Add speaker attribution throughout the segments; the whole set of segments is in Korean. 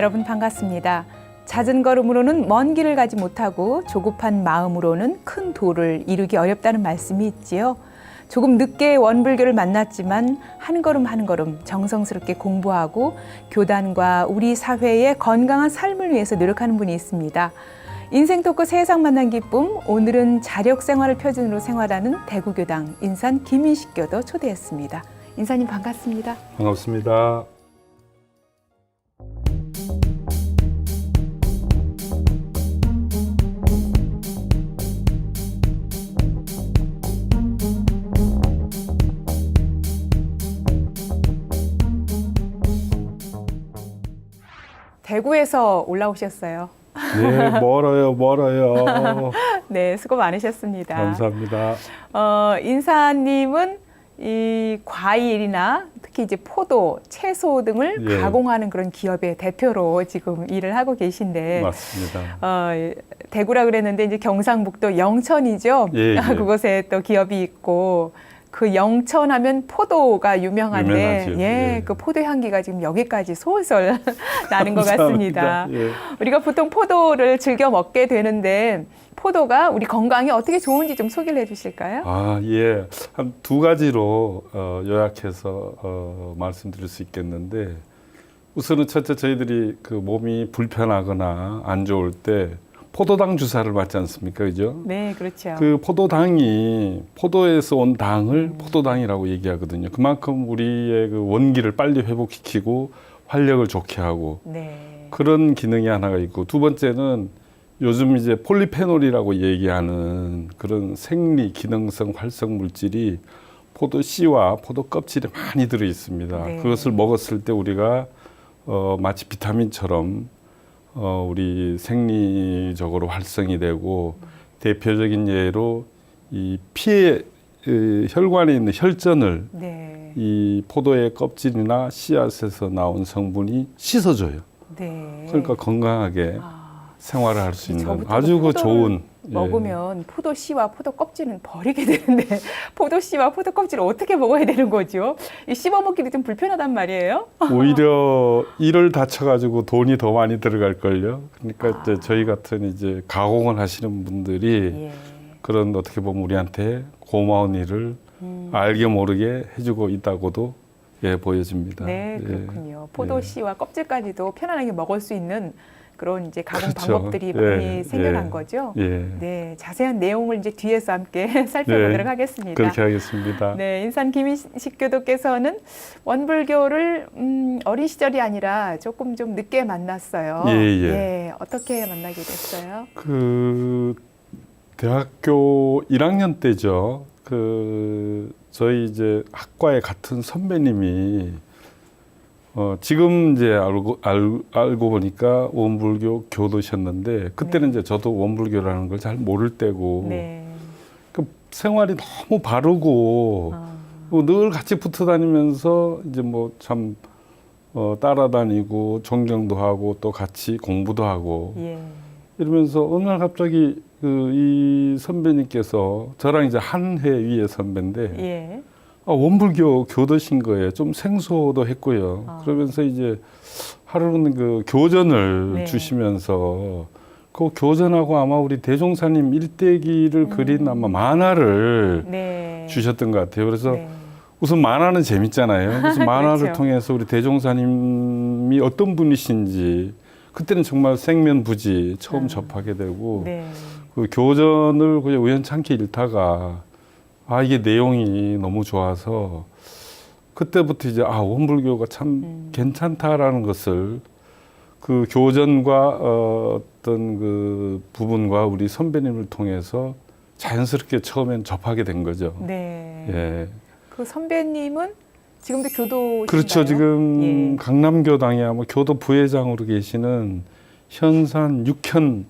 Speaker 1: 여러분 반갑습니다. 잦은 걸음으로는 먼 길을 가지 못하고 조급한 마음으로는 큰 도를 이루기 어렵다는 말씀이 있지요. 조금 늦게 원불교를 만났지만 한 걸음 한 걸음 정성스럽게 공부하고 교단과 우리 사회의 건강한 삶을 위해서 노력하는 분이 있습니다. 인생 토크 세상 만난 기쁨, 오늘은 자력 생활을 표준으로 생활하는 대구교당 인산 김인식 교도 초대했습니다. 인사님 반갑습니다.
Speaker 2: 반갑습니다.
Speaker 1: 대구에서 올라오셨어요.
Speaker 2: 네, 멀어요.
Speaker 1: 네, 수고 많으셨습니다.
Speaker 2: 감사합니다.
Speaker 1: 인사님은 이 과일이나 특히 이제 포도, 채소 등을
Speaker 2: 예.
Speaker 1: 가공하는 그런 기업의 대표로 지금 일을 하고 계신데,
Speaker 2: 맞습니다.
Speaker 1: 대구라 그랬는데 이제 경상북도 영천이죠.
Speaker 2: 예, 예.
Speaker 1: 그곳에 또 기업이 있고 그 영천하면 포도가 유명한데,
Speaker 2: 유명하죠.
Speaker 1: 예,
Speaker 2: 예.
Speaker 1: 그 포도 향기가 지금 여기까지 솔솔 나는 것 같습니다.
Speaker 2: 예.
Speaker 1: 우리가 보통 포도를 즐겨 먹게 되는데 포도가 우리 건강에 어떻게 좋은지 좀 소개를 해주실까요?
Speaker 2: 예. 한 두 가지로 요약해서 말씀드릴 수 있겠는데, 우선은 첫째, 저희들이 그 몸이 불편하거나 안 좋을 때 포도당 주사를 맞지 않습니까? 그죠?
Speaker 1: 네, 그렇죠.
Speaker 2: 그 포도당이 포도에서 온 당을 포도당이라고 얘기하거든요. 그만큼 우리의 그 원기를 빨리 회복시키고 활력을 좋게 하고
Speaker 1: 네.
Speaker 2: 그런 기능이 하나가 있고, 두 번째는 요즘 이제 폴리페놀이라고 얘기하는 그런 생리 기능성 활성 물질이 포도 씨와 포도 껍질에 많이 들어 있습니다.
Speaker 1: 네.
Speaker 2: 그것을 먹었을 때 우리가 마치 비타민처럼 우리 생리적으로 활성이 되고, 대표적인 예로 이 피에 혈관에 있는 혈전을
Speaker 1: 네.
Speaker 2: 이 포도의 껍질이나 씨앗에서 나온 성분이 씻어줘요.
Speaker 1: 네.
Speaker 2: 그러니까 건강하게 생활을 할 수 있는
Speaker 1: 저부터도
Speaker 2: 아주 그
Speaker 1: 포도를
Speaker 2: 좋은
Speaker 1: 먹으면 포도 씨와 포도 껍질은 버리게 되는데 포도 씨와 포도 껍질을 어떻게 먹어야 되는 거죠? 이 씹어 먹기도 좀 불편하단 말이에요.
Speaker 2: 오히려 이를 다쳐가지고 돈이 더 많이 들어갈 걸요. 그러니까 이제 저희 같은 이제 가공을 하시는 분들이
Speaker 1: 예.
Speaker 2: 그런 어떻게 보면 우리한테 고마운 일을 알게 모르게 해주고 있다고도 보여집니다.
Speaker 1: 네,
Speaker 2: 예.
Speaker 1: 그렇군요. 포도 씨와 껍질까지도 편안하게 먹을 수 있는 그런 이제 가공
Speaker 2: 그렇죠.
Speaker 1: 방법들이 많이
Speaker 2: 예,
Speaker 1: 생겨난
Speaker 2: 예.
Speaker 1: 거죠.
Speaker 2: 예.
Speaker 1: 네, 자세한 내용을 이제 뒤에서 함께 살펴보도록
Speaker 2: 네,
Speaker 1: 하겠습니다.
Speaker 2: 그렇게 하겠습니다.
Speaker 1: 네, 인산 김인식 교도께서는 원불교를 어린 시절이 아니라 조금 좀 늦게 만났어요.
Speaker 2: 예.
Speaker 1: 어떻게 만나게 됐어요?
Speaker 2: 그 대학교 1학년 때죠. 저희 이제 학과의 같은 선배님이 지금 이제 알고 보니까 원불교 교도셨는데, 그때는 이제 저도 원불교라는 걸 잘 모를 때고,
Speaker 1: 네.
Speaker 2: 그 생활이 너무 바르고 늘 같이 붙어 다니면서 이제 뭐 참 따라다니고 존경도 하고 또 같이 공부도 하고
Speaker 1: 예.
Speaker 2: 이러면서 어느 날 갑자기 이 선배님께서 저랑 이제 한 해 위의 선배인데
Speaker 1: 예.
Speaker 2: 원불교 교도신 거예요. 좀 생소도 했고요. 그러면서 이제 하루는 그 교전을
Speaker 1: 네.
Speaker 2: 주시면서 그 교전하고 아마 우리 대종사님 일대기를 그린 아마 만화를
Speaker 1: 네.
Speaker 2: 주셨던 것 같아요. 그래서
Speaker 1: 네.
Speaker 2: 우선 만화는 재밌잖아요. 그래서 만화를
Speaker 1: 그렇죠.
Speaker 2: 통해서 우리 대종사님이 어떤 분이신지 그때는 정말 생면부지 처음 접하게 되고,
Speaker 1: 네.
Speaker 2: 그 교전을 그냥 우연찮게 읽다가 이게 내용이 너무 좋아서 그때부터 이제 원불교가 참 괜찮다라는 것을 그 교전과 어떤 그 부분과 우리 선배님을 통해서 자연스럽게 처음엔 접하게 된 거죠.
Speaker 1: 네.
Speaker 2: 예.
Speaker 1: 그 선배님은 지금도 교도신가요?
Speaker 2: 그렇죠. 지금
Speaker 1: 예.
Speaker 2: 강남교당에 아마 교도 부회장으로 계시는 현산 육현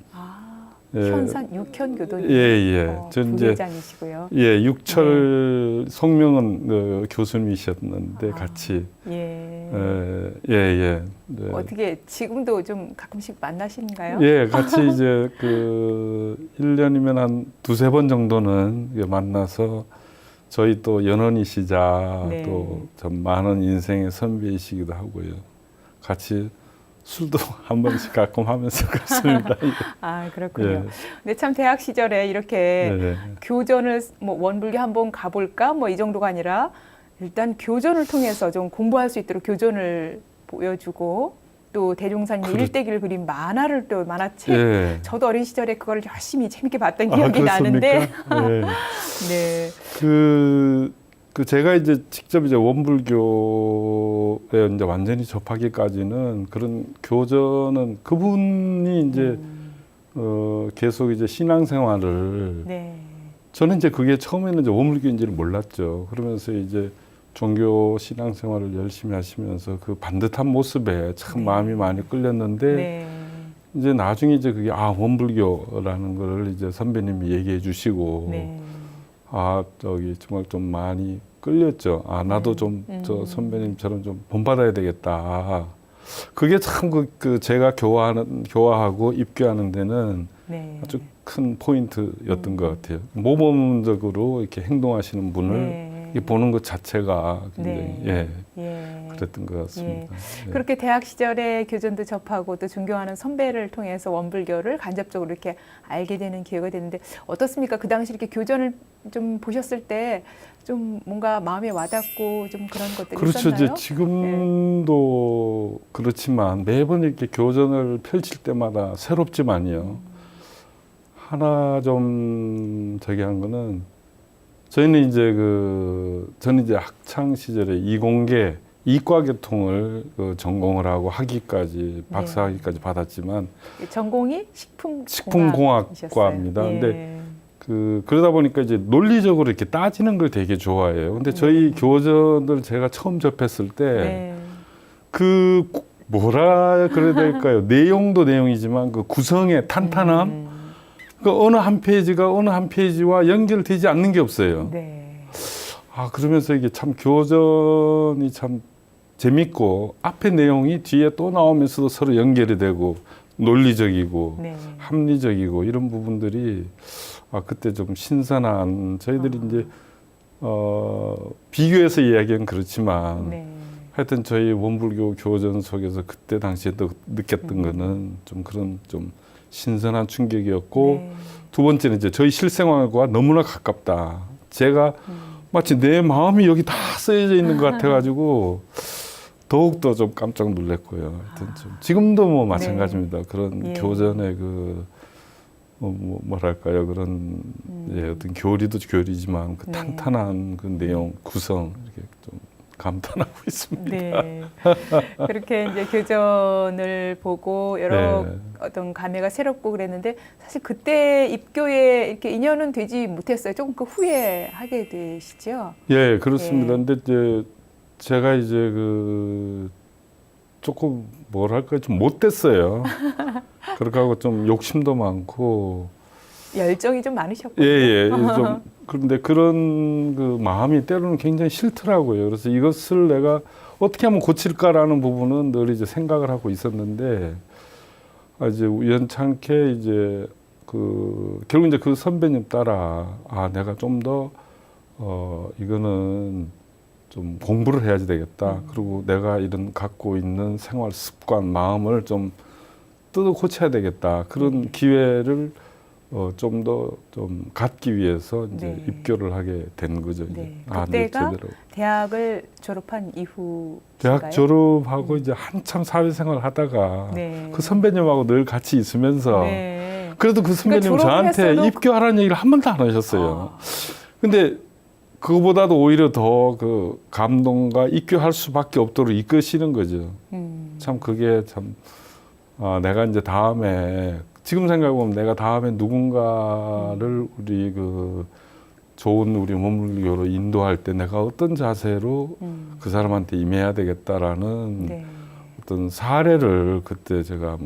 Speaker 1: 현산 육현 교도님.
Speaker 2: 예. 전 이제
Speaker 1: 부회장이시고요.
Speaker 2: 육철 송명은 교수님이셨는데 같이
Speaker 1: 예.
Speaker 2: 네.
Speaker 1: 어떻게 지금도 좀 가끔씩 만나시는가요?
Speaker 2: 예, 같이 이제 그 1년이면 한 두세 번 정도는 만나서 저희 또 연원이시자
Speaker 1: 네.
Speaker 2: 또 참 많은 인생의 선배이시기도 하고요. 같이 술도 한 번씩 가끔 하면서 그렇습니다.
Speaker 1: 아, 그렇군요.
Speaker 2: 예.
Speaker 1: 근데 참 대학 시절에 이렇게
Speaker 2: 네네.
Speaker 1: 교전을 뭐 원불교 한번 가볼까 뭐 이 정도가 아니라 일단 교전을 통해서 좀 공부할 수 있도록 교전을 보여주고 또 대종사님
Speaker 2: 그렇-
Speaker 1: 일대기를 그린 만화를 또 만화책
Speaker 2: 예.
Speaker 1: 저도 어린 시절에 그걸 열심히 재밌게 봤던
Speaker 2: 아,
Speaker 1: 기억이
Speaker 2: 그렇습니까?
Speaker 1: 나는데
Speaker 2: 예.
Speaker 1: 네.
Speaker 2: 그 제가 이제 직접 이제 원불교에 이제 완전히 접하기까지는 그런 교전은 그분이 이제 계속 이제 신앙생활을
Speaker 1: 네.
Speaker 2: 저는 이제 그게 처음에는 이제 원불교인지를 몰랐죠. 그러면서 이제 종교 신앙생활을 열심히 하시면서 그 반듯한 모습에 참
Speaker 1: 네.
Speaker 2: 마음이 많이 끌렸는데
Speaker 1: 네.
Speaker 2: 이제 나중에 이제 그게 원불교라는 걸 이제 선배님이 얘기해 주시고
Speaker 1: 네.
Speaker 2: 저기 정말 좀 많이 끌렸죠. 나도 좀 저 선배님처럼 좀 본받아야 되겠다. 그게 참 그 제가 교화하고 입교하는 데는
Speaker 1: 네.
Speaker 2: 아주 큰 포인트였던 것 같아요. 모범적으로 이렇게 행동하시는 분을
Speaker 1: 네.
Speaker 2: 이렇게 보는 것 자체가 굉장히
Speaker 1: 네.
Speaker 2: 예,
Speaker 1: 예.
Speaker 2: 그랬던 것 같습니다. 예.
Speaker 1: 그렇게 대학 시절에 교전도 접하고 또 존경하는 선배를 통해서 원불교를 간접적으로 이렇게 알게 되는 기회가 됐는데 어떻습니까? 그 당시 이렇게 교전을 좀 보셨을 때 좀 뭔가 마음에 와닿고 좀 그런 것들이
Speaker 2: 그렇죠.
Speaker 1: 있었나요?
Speaker 2: 이제 지금도 그렇지만 매번 이렇게 교전을 펼칠 때마다 새롭지만요. 하나 좀 저기 한 거는 저희는 이제 저는 이제 학창 시절에 이공계 이과계통을 전공을 하고 학위까지 박사학위까지 받았지만
Speaker 1: 전공이
Speaker 2: 식품공학과입니다.
Speaker 1: 예.
Speaker 2: 근데 그러다 보니까 이제 논리적으로 이렇게 따지는 걸 되게 좋아해요. 근데 저희 교전을 제가 처음 접했을 때 뭐라 그래야 될까요? 내용도 내용이지만 그 구성의 탄탄함, 그 어느 한 페이지가 어느 한 페이지와 연결되지 않는 게 없어요.
Speaker 1: 네.
Speaker 2: 그러면서 이게 참 교전이 참 재밌고 앞에 내용이 뒤에 또 나오면서도 서로 연결이 되고 논리적이고
Speaker 1: 네.
Speaker 2: 합리적이고 이런 부분들이 그때 좀 신선한 저희들이 이제 비교해서 이야기는 그렇지만
Speaker 1: 네.
Speaker 2: 하여튼 저희 원불교 교전 속에서 그때 당시에 또 느꼈던 거는 좀 그런 좀 신선한 충격이었고
Speaker 1: 네.
Speaker 2: 두 번째는 이제 저희 실생활과 너무나 가깝다. 제가 마치 내 마음이 여기 다 쓰여져 있는 것 같아가지고 더욱더 좀 깜짝 놀랐고요. 하여튼 좀 지금도 뭐 마찬가지입니다. 그런
Speaker 1: 예.
Speaker 2: 교전의 뭐랄까요 그런 어떤 교리도 교리지만 그
Speaker 1: 네.
Speaker 2: 탄탄한 그 내용 구성 이렇게 좀 감탄하고 있습니다.
Speaker 1: 네. 그렇게 이제 교전을 보고 여러
Speaker 2: 네.
Speaker 1: 어떤 감회가 새롭고 그랬는데 사실 그때 입교에 이렇게 인연은 되지 못했어요. 조금 그 후에 하게 되시죠?
Speaker 2: 예, 그렇습니다.
Speaker 1: 예.
Speaker 2: 근데 이제 제가 이제 조금 뭐랄까 좀 못됐어요. 그렇게 하고 좀 욕심도 많고
Speaker 1: 열정이 좀 많으셨군요.
Speaker 2: 예, 좀 그런데 그런 그 마음이 때로는 굉장히 싫더라고요. 그래서 이것을 내가 어떻게 하면 고칠까라는 부분은 늘 이제 생각을 하고 있었는데 이제 우연찮게 이제 결국 이제 그 선배님 따라 내가 좀 더 이거는 좀 공부를 해야지 되겠다. 그리고 내가 이런 갖고 있는 생활 습관, 마음을 좀 뜯어 고쳐야 되겠다. 그런 기회를 좀 더 좀 갖기 위해서 이제
Speaker 1: 네.
Speaker 2: 입교를 하게 된 거죠. 이제.
Speaker 1: 네.
Speaker 2: 이제
Speaker 1: 그때가
Speaker 2: 제대로.
Speaker 1: 대학을 졸업한 이후
Speaker 2: 대학 졸업하고 이제 한참 사회생활 하다가
Speaker 1: 네.
Speaker 2: 그 선배님하고 늘 같이 있으면서
Speaker 1: 네.
Speaker 2: 그래도 그 선배님
Speaker 1: 그러니까
Speaker 2: 저한테
Speaker 1: 졸업했어도
Speaker 2: 입교하라는 얘기를 한 번도 안 하셨어요. 근데 그거보다도 오히려 더 그 감동과 입교할 수밖에 없도록 이끄시는 거죠. 참 그게 참 내가 이제 다음에 지금 생각해보면 내가 다음에 누군가를 우리 좋은 우리 원불교로 인도할 때 내가 어떤 자세로 그 사람한테 임해야 되겠다라는
Speaker 1: 네.
Speaker 2: 어떤 사례를 그때 제가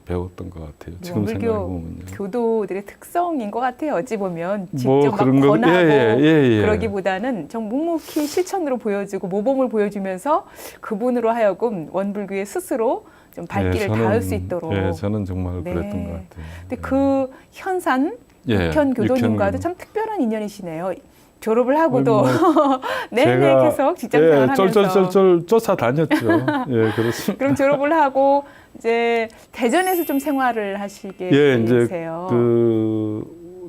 Speaker 2: 배웠던 것 같아요. 지금 생각해보면요.
Speaker 1: 교도들의 특성인 것 같아요. 어찌 보면 직접
Speaker 2: 뭐
Speaker 1: 막
Speaker 2: 그런 거,
Speaker 1: 권하고
Speaker 2: 예.
Speaker 1: 그러기보다는 좀 묵묵히 실천으로 보여주고 모범을 보여주면서 그분으로 하여금 원불교에 스스로 좀 발길을 닿을 수 있도록.
Speaker 2: 예, 저는 정말
Speaker 1: 네.
Speaker 2: 그랬던 것 같아요.
Speaker 1: 근데 그 현산 육현 교도님과도 참 특별한 인연이시네요. 졸업을 하고도
Speaker 2: 뭐
Speaker 1: 내내
Speaker 2: 제가,
Speaker 1: 계속 직장생활 하면서
Speaker 2: 쩔쩔쩔쩔 쫓아다녔죠. 예, 그렇습니다.
Speaker 1: 그럼 졸업을 하고 이제 대전에서 좀 생활을 하시게
Speaker 2: 예, 이제
Speaker 1: 되세요.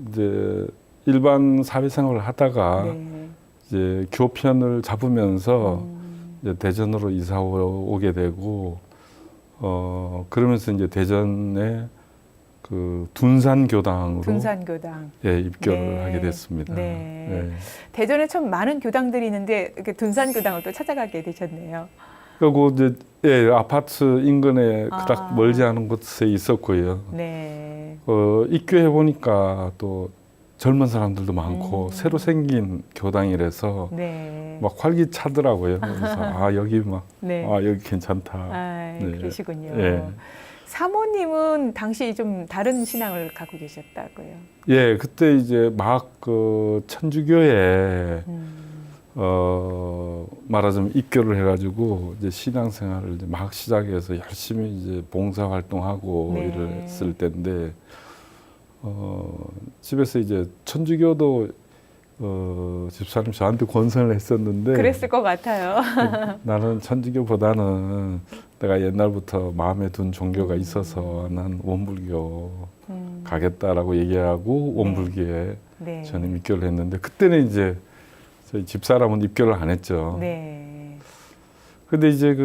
Speaker 2: 이제 일반 사회생활을 하다가
Speaker 1: 네.
Speaker 2: 이제 교편을 잡으면서 이제 대전으로 이사 오게 되고 그러면서 이제 대전에 그 둔산교당으로
Speaker 1: 둔산교당.
Speaker 2: 예, 입교를
Speaker 1: 네.
Speaker 2: 하게 됐습니다.
Speaker 1: 네.
Speaker 2: 예.
Speaker 1: 대전에 참 많은 교당들이 있는데 이렇게 둔산교당을 또 찾아가게 되셨네요.
Speaker 2: 그리고 이제 예, 아파트 인근에
Speaker 1: 아.
Speaker 2: 그닥 멀지 않은 곳에 있었고요.
Speaker 1: 네.
Speaker 2: 입교해 보니까 또 젊은 사람들도 많고 새로 생긴 교당이라서
Speaker 1: 네.
Speaker 2: 막 활기차더라고요. 그래서 아 여기 막
Speaker 1: 네.
Speaker 2: 아 여기 괜찮다.
Speaker 1: 아,
Speaker 2: 네.
Speaker 1: 그러시군요.
Speaker 2: 예.
Speaker 1: 사모님은 당시 좀 다른 신앙을 갖고 계셨다고요.
Speaker 2: 예, 그때 이제 막 그 천주교에 말하자면 입교를 해가지고 이제 신앙생활을 이제 막 시작해서 열심히 이제 봉사 활동하고
Speaker 1: 네.
Speaker 2: 이랬을 때인데 집에서 이제 천주교도 집사님 저한테 권선을 했었는데
Speaker 1: 그랬을 것 같아요.
Speaker 2: 나는 천주교보다는 내가 옛날부터 마음에 둔 종교가 있어서 난 원불교 가겠다라고 얘기하고 원불교에
Speaker 1: 네.
Speaker 2: 저는 입교를 했는데 그때는 이제 저희 집사람은 입교를 안 했죠.
Speaker 1: 네.
Speaker 2: 근데 이제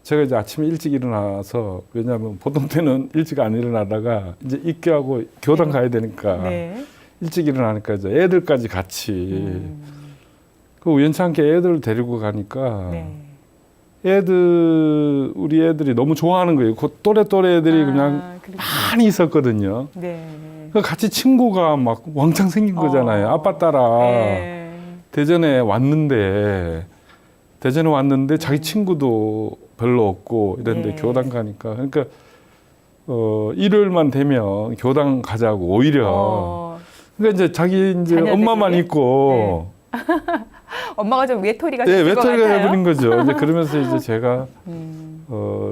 Speaker 2: 제가 이제 아침에 일찍 일어나서 왜냐하면 보통 때는 일찍 안 일어나다가 이제 입교하고 교당 가야 되니까
Speaker 1: 네.
Speaker 2: 일찍 일어나니까 이제 애들까지 같이 그 우연찮게 애들을 데리고 가니까
Speaker 1: 네.
Speaker 2: 우리 애들이 너무 좋아하는 거예요. 그 또래 애들이 그냥
Speaker 1: 그렇죠.
Speaker 2: 많이 있었거든요.
Speaker 1: 네.
Speaker 2: 그 같이 친구가 막 왕창 생긴 거잖아요. 아빠 따라
Speaker 1: 네.
Speaker 2: 대전에 왔는데 자기 친구도 별로 없고 이런데
Speaker 1: 네.
Speaker 2: 교당 가니까 그러니까 일요일만 되면 교당 가자고 오히려 그러니까 이제 자기 이제
Speaker 1: 자녀들이?
Speaker 2: 엄마만 있고
Speaker 1: 엄마가 좀 외톨이가
Speaker 2: 네,
Speaker 1: 됐을 것
Speaker 2: 외톨이가
Speaker 1: 같아요.
Speaker 2: 해버린 거죠. 이제 그러면서 이제 제가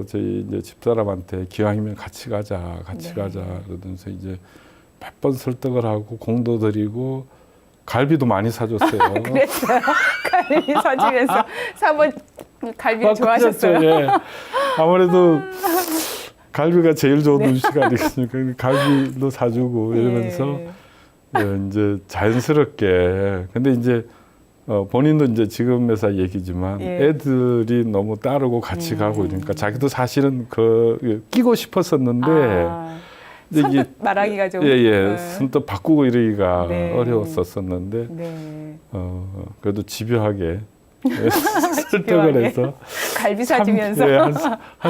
Speaker 2: 저희 이제 집사람한테 기왕이면 같이 가자
Speaker 1: 네.
Speaker 2: 그러면서 이제 몇 번 설득을 하고 공도 드리고 갈비도 많이 사줬어요.
Speaker 1: 그랬어요. 갈비 사주면서 사모 갈비를 좋아하셨어요.
Speaker 2: 그렇죠. 예. 아무래도 갈비가 제일 좋은 음식 아니겠습니까? 갈비도 사주고 이러면서 예, 이제 자연스럽게 근데 이제 본인도 이제 지금 회사 얘기지만
Speaker 1: 예.
Speaker 2: 애들이 너무 따르고 같이 가고 이러니까 자기도 사실은 끼고 싶었었는데 이제 이게
Speaker 1: 선뜻 말하기가 좀
Speaker 2: 예, 선뜻 바꾸고 이러기가
Speaker 1: 네.
Speaker 2: 어려웠었었는데
Speaker 1: 네.
Speaker 2: 그래도 집요하게 설득을 해서
Speaker 1: 갈비 사주면서
Speaker 2: 예, 한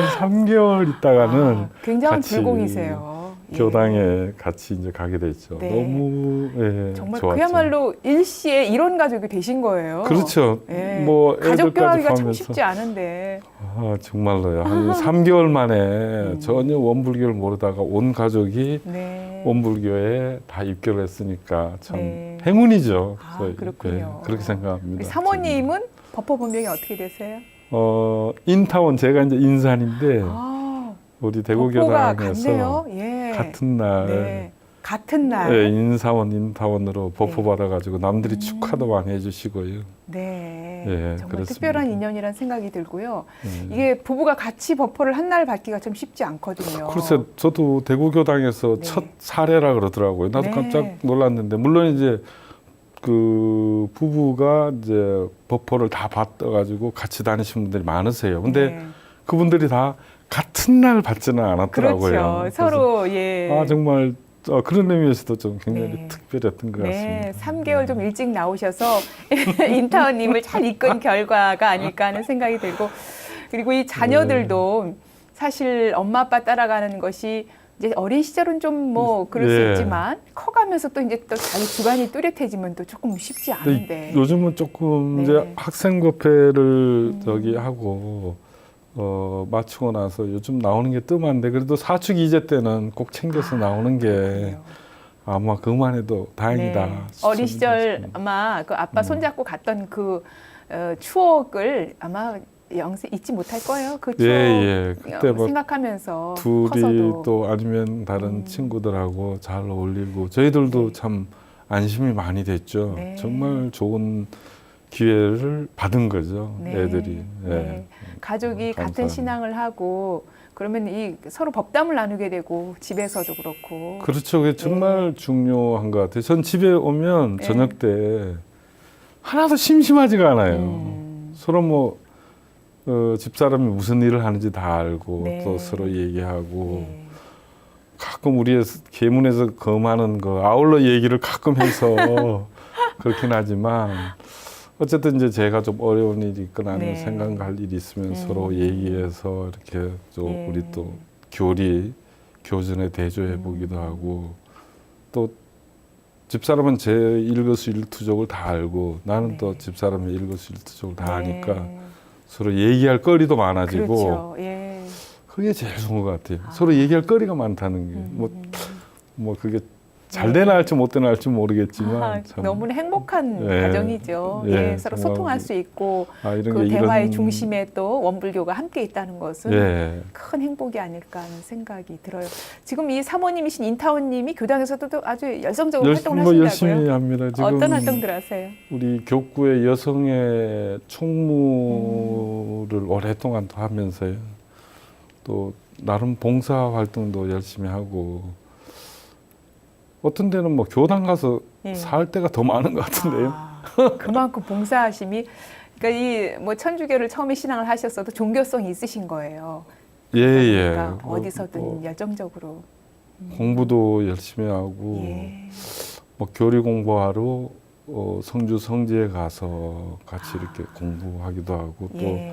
Speaker 2: 3개월 있다가는
Speaker 1: 굉장한
Speaker 2: 같이
Speaker 1: 불공이세요. 예.
Speaker 2: 교당에 같이 이제 가게 됐죠.
Speaker 1: 네.
Speaker 2: 너무
Speaker 1: 정말
Speaker 2: 좋았죠.
Speaker 1: 그야말로 일시에 이런 가족이 되신 거예요.
Speaker 2: 그렇죠.
Speaker 1: 예.
Speaker 2: 뭐
Speaker 1: 가족
Speaker 2: 애들까지
Speaker 1: 교화하기가 참
Speaker 2: 포함해서
Speaker 1: 쉽지 않은데.
Speaker 2: 정말로요. 한 3개월 만에 전혀 원불교를 모르다가 온 가족이
Speaker 1: 네.
Speaker 2: 원불교에 다 입교를 했으니까 참
Speaker 1: 네.
Speaker 2: 행운이죠.
Speaker 1: 아,
Speaker 2: 저희.
Speaker 1: 그렇군요.
Speaker 2: 그렇게 생각합니다.
Speaker 1: 우리 사모님은 법호 본명이 어떻게 되세요?
Speaker 2: 인타원 제가 이제 인산인데
Speaker 1: 아,
Speaker 2: 우리
Speaker 1: 법호가
Speaker 2: 대구교당에서
Speaker 1: 같네요. 예.
Speaker 2: 같은 날
Speaker 1: 네. 같은 날.
Speaker 2: 예, 인타원으로 법호
Speaker 1: 네.
Speaker 2: 받아가지고 남들이 축하도 많이 해주시고요.
Speaker 1: 네.
Speaker 2: 예,
Speaker 1: 정말
Speaker 2: 그렇습니다.
Speaker 1: 특별한 인연이라는 생각이 들고요.
Speaker 2: 예.
Speaker 1: 이게 부부가 같이 법호를 한 날 받기가 좀 쉽지 않거든요.
Speaker 2: 글쎄, 저도 대구교당에서
Speaker 1: 네.
Speaker 2: 첫 사례라 그러더라고요. 나도
Speaker 1: 네.
Speaker 2: 깜짝 놀랐는데, 물론 이제 그 부부가 이제 법호를 다 받아가지고 같이 다니신 분들이 많으세요. 근데
Speaker 1: 네.
Speaker 2: 그분들이 다 같은 날 받지는 않았더라고요.
Speaker 1: 그렇죠.
Speaker 2: 그래서
Speaker 1: 서로 예.
Speaker 2: 정말 그런 의미에서도 좀 굉장히
Speaker 1: 네.
Speaker 2: 특별했던 것
Speaker 1: 네,
Speaker 2: 같습니다.
Speaker 1: 3개월 좀 일찍 나오셔서 인타원님을 잘 이끈 결과가 아닐까 하는 생각이 들고, 그리고 이 자녀들도 사실 엄마 아빠 따라가는 것이 이제 어린 시절은 좀 뭐 그럴 수
Speaker 2: 예.
Speaker 1: 있지만 커가면서 또 이제 또 자기 집안이 뚜렷해지면 또 조금 쉽지
Speaker 2: 근데
Speaker 1: 않은데.
Speaker 2: 요즘은 조금
Speaker 1: 네.
Speaker 2: 이제 학생부패를 저기 하고 맞추고 나서 요즘 나오는 게 뜸한데 그래도 사춘기 이제 때는 꼭 챙겨서 나오는 게
Speaker 1: 그렇군요.
Speaker 2: 아마 그만 해도 다행이다.
Speaker 1: 네. 어린 시절 아마 그 아빠 손잡고 갔던 그 추억을 아마 영생 잊지 못할 거예요. 그 추억
Speaker 2: 그때 막
Speaker 1: 생각하면서
Speaker 2: 둘이
Speaker 1: 커서도.
Speaker 2: 또 아니면 다른 친구들하고 잘 어울리고 저희들도
Speaker 1: 네.
Speaker 2: 참 안심이 많이 됐죠.
Speaker 1: 네.
Speaker 2: 정말 좋은 기회를 받은 거죠.
Speaker 1: 네.
Speaker 2: 애들이. 예.
Speaker 1: 네. 가족이 같은
Speaker 2: 감사합니다.
Speaker 1: 신앙을 하고 그러면 이 서로 법담을 나누게 되고 집에서도 그렇고.
Speaker 2: 그렇죠. 그게 정말 중요한 것 같아요. 전 집에 오면
Speaker 1: 네.
Speaker 2: 저녁 때 하나도 심심하지가 않아요. 서로 뭐 집사람이 무슨 일을 하는지 다 알고
Speaker 1: 네.
Speaker 2: 또 서로 얘기하고
Speaker 1: 네.
Speaker 2: 가끔 우리 계문에서 검하는 거 아울러 얘기를 가끔 해서 그렇긴 하지만 어쨌든 이제 제가 좀 어려운 일이 있거나 아니면
Speaker 1: 네.
Speaker 2: 생각할 일이 있으면 서로 얘기해서 이렇게 또
Speaker 1: 예.
Speaker 2: 우리 또 교전에 대조해 보기도 하고 또 집사람은 제 일거수일투족을 다 알고 나는
Speaker 1: 네.
Speaker 2: 또 집사람의 일거수일투족을 다
Speaker 1: 네.
Speaker 2: 아니까 서로 얘기할 거리도 많아지고
Speaker 1: 그렇죠. 예.
Speaker 2: 그게 제일 좋은 것 같아요. 서로 얘기할 거리가 많다는 게 뭐 그게 잘 되나 할지 못 되나 할지 모르겠지만 참
Speaker 1: 너무나 행복한
Speaker 2: 예.
Speaker 1: 가정이죠.
Speaker 2: 예,
Speaker 1: 예, 서로
Speaker 2: 정말
Speaker 1: 소통할 수 있고
Speaker 2: 이런
Speaker 1: 그
Speaker 2: 게
Speaker 1: 대화의
Speaker 2: 이런
Speaker 1: 중심에 또 원불교가 함께 있다는 것은
Speaker 2: 예.
Speaker 1: 큰 행복이 아닐까 하는 생각이 들어요. 지금 이 사모님이신 인타원님이 교당에서도 또 아주 열성적으로 활동을 하신다고요?
Speaker 2: 열심히 합니다. 지금
Speaker 1: 어떤 활동들 하세요?
Speaker 2: 우리 교구의 여성의 총무를 오랫동안 또 하면서요. 또 나름 봉사 활동도 열심히 하고 어떤 데는 뭐 교당 가서
Speaker 1: 예.
Speaker 2: 살 때가 더 많은 것 같은데요.
Speaker 1: 그만큼 봉사하심이 그러니까 이 뭐 천주교를 처음에 신앙을 하셨어도 종교성이 있으신 거예요.
Speaker 2: 예.
Speaker 1: 그러니까 어디서든 열정적으로
Speaker 2: 공부도 열심히 하고
Speaker 1: 예.
Speaker 2: 뭐 교리 공부하러 성주 성지에 가서 같이 이렇게 공부하기도 하고 또
Speaker 1: 예.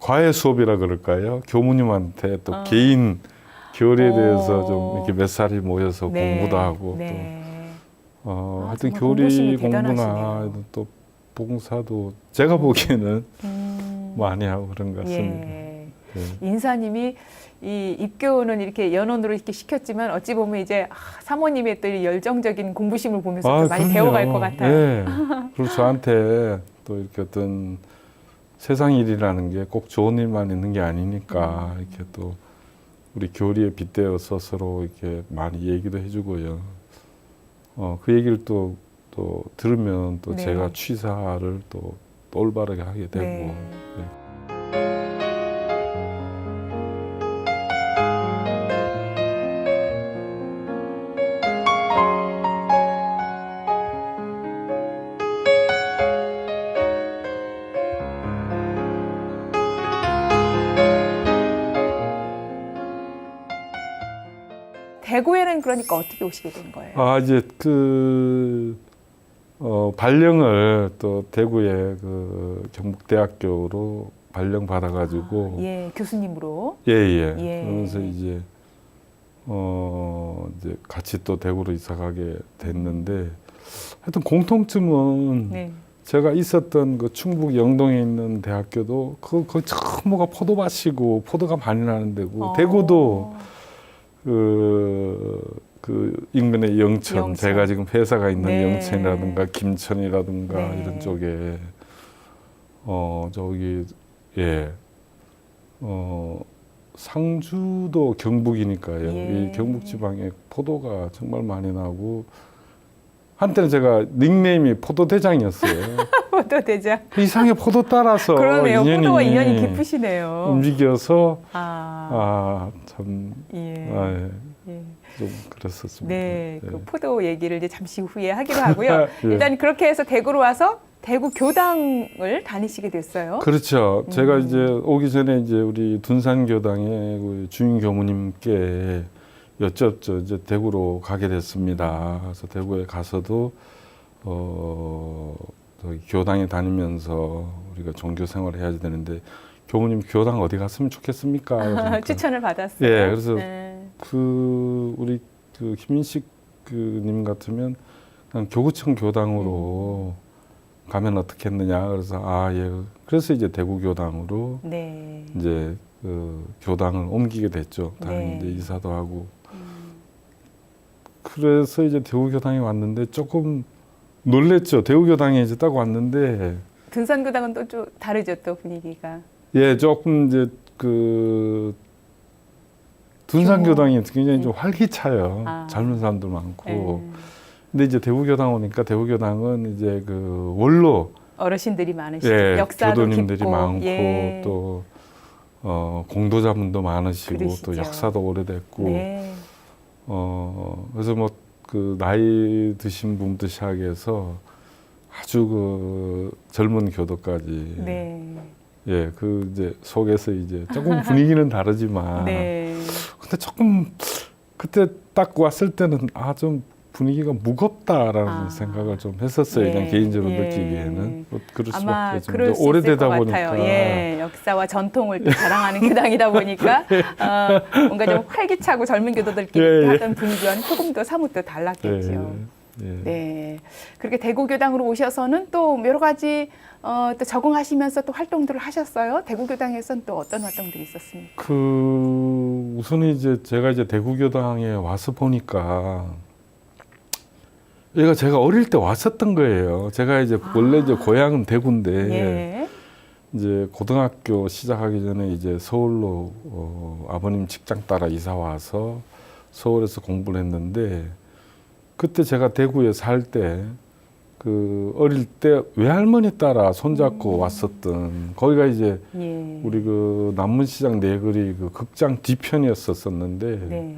Speaker 2: 과외 수업이라 그럴까요? 교무님한테 또 개인 교리에 대해서 좀 이렇게 몇 살이 모여서
Speaker 1: 네.
Speaker 2: 공부도 하고
Speaker 1: 네.
Speaker 2: 또 하여튼
Speaker 1: 정말
Speaker 2: 교리
Speaker 1: 공부심이
Speaker 2: 공부나
Speaker 1: 대단하시네요.
Speaker 2: 또 봉사도 제가 보기에는 많이 하고 그런 것 같습니다.
Speaker 1: 예.
Speaker 2: 예.
Speaker 1: 인사님이 이 입교는 이렇게 연원으로 이렇게 시켰지만 어찌 보면 이제 사모님의 또 이 열정적인 공부심을 보면서 또 많이
Speaker 2: 그럼요.
Speaker 1: 배워갈 것 같아요.
Speaker 2: 예. 그리고 저한테 또 이렇게 어떤 세상 일이라는 게 꼭 좋은 일만 있는 게 아니니까 이렇게 또 우리 교리에 빗대어서 서로 이렇게 많이 얘기도 해주고요. 그 얘기를 또 들으면 또
Speaker 1: 네.
Speaker 2: 제가 취사를 또 올바르게 하게 되고.
Speaker 1: 네.
Speaker 2: 네.
Speaker 1: 대구에는 그러니까 어떻게 오시게 된 거예요?
Speaker 2: 이제 발령을 또 대구의 그 경북대학교로 발령 받아가지고
Speaker 1: 예, 교수님으로.
Speaker 2: 예.
Speaker 1: 예.
Speaker 2: 그러면서 이제 이제 같이 또 대구로 이사 가게 됐는데 하여튼 공통점은
Speaker 1: 네.
Speaker 2: 제가 있었던 그 충북 영동에 있는 대학교도 거기 전부가 포도밭이고 포도가 많이 나는 데고 대구도 그 인근의 영천, 제가 지금 회사가 있는
Speaker 1: 네.
Speaker 2: 영천이라든가 김천이라든가
Speaker 1: 네.
Speaker 2: 이런 쪽에 저기 상주도 경북이니까요.
Speaker 1: 예.
Speaker 2: 이 경북 지방에 포도가 정말 많이 나고 한때는 제가 닉네임이 포도대장이었어요.
Speaker 1: 포도대장.
Speaker 2: 이상하게 포도 따라서
Speaker 1: 그러네요. 포도와 인연이 깊으시네요.
Speaker 2: 움직여서 참
Speaker 1: 예.
Speaker 2: 좀 그랬었습니다.
Speaker 1: 네,
Speaker 2: 예.
Speaker 1: 그 포도 얘기를 이제 잠시 후에 하기로 하고요.
Speaker 2: 예.
Speaker 1: 일단 그렇게 해서 대구로 와서 대구 교당을 다니시게 됐어요.
Speaker 2: 그렇죠. 제가 이제 오기 전에 이제 우리 둔산교당의 그 주임 교무님께 여쭙죠. 이제 대구로 가게 됐습니다. 그래서 대구에 가서도 저기 교당에 다니면서 우리가 종교 생활을 해야 되는데 교무님 교당 어디 갔으면 좋겠습니까? 그러니까.
Speaker 1: 추천을 받았어요.
Speaker 2: 예, 그래서
Speaker 1: 네.
Speaker 2: 우리 그 김인식 님 같으면 그냥 교구청 교당으로 가면 어떻겠느냐. 그래서 예. 그래서 이제 대구 교당으로
Speaker 1: 네.
Speaker 2: 이제 그 교당을 옮기게 됐죠. 당연히
Speaker 1: 네.
Speaker 2: 이제 이사도 하고. 그래서 이제 대구 교당에 왔는데 조금 놀랬죠. 대구 교당에 이제 딱 왔는데
Speaker 1: 둔산교당은 또 좀 다르죠, 또 분위기가.
Speaker 2: 예, 조금 이제 그 둔산교당이 굉장히 좀 활기차요. 젊은 사람들 많고. 근데 이제 대구교당 오니까 대구교당은 이제 그 원로
Speaker 1: 어르신들이 많으시고
Speaker 2: 예,
Speaker 1: 역사도
Speaker 2: 교도님들이
Speaker 1: 깊고
Speaker 2: 많고
Speaker 1: 예.
Speaker 2: 또 공도자분도 많으시고
Speaker 1: 그러시죠.
Speaker 2: 또 역사도 오래됐고
Speaker 1: 네.
Speaker 2: 그래서 뭐 그 나이 드신 분부터 시작해서 아주 그 젊은 교도까지
Speaker 1: 네.
Speaker 2: 예, 그 이제 속에서 이제 조금 분위기는 다르지만
Speaker 1: 네.
Speaker 2: 근데 조금 그때 딱 왔을 때는 좀 분위기가 무겁다라는 생각을 좀 했었어요.
Speaker 1: 예,
Speaker 2: 그냥 개인적으로
Speaker 1: 예.
Speaker 2: 느끼기에는 뭐 그럴
Speaker 1: 아마
Speaker 2: 수밖에 좀
Speaker 1: 그럴 수
Speaker 2: 오래되다
Speaker 1: 있을 것
Speaker 2: 보니까
Speaker 1: 같아요. 예, 역사와 전통을 또 자랑하는 교당이다 보니까 뭔가 좀 활기차고 젊은 교도들끼리
Speaker 2: 예, 예.
Speaker 1: 하던 분위기와는 조금 더 사뭇 달랐겠죠.
Speaker 2: 예.
Speaker 1: 네, 그렇게 대구교당으로 오셔서는 또 여러 가지 또 적응하시면서 또 활동들을 하셨어요. 대구교당에서는 또 어떤 활동들이 있었습니까?
Speaker 2: 그 우선 이제 제가 이제 대구교당에 와서 보니까 얘가 제가 어릴 때 왔었던 거예요. 제가 이제 원래 이제 고향은 대구인데
Speaker 1: 예.
Speaker 2: 이제 고등학교 시작하기 전에 이제 서울로 아버님 직장 따라 이사 와서 서울에서 공부를 했는데 그때 제가 대구에 살 때 그 어릴 때 외할머니 따라 손잡고 왔었던 거기가 이제
Speaker 1: 예.
Speaker 2: 우리 그 남문시장 내거리 그 극장 뒤편이었었는데
Speaker 1: 네.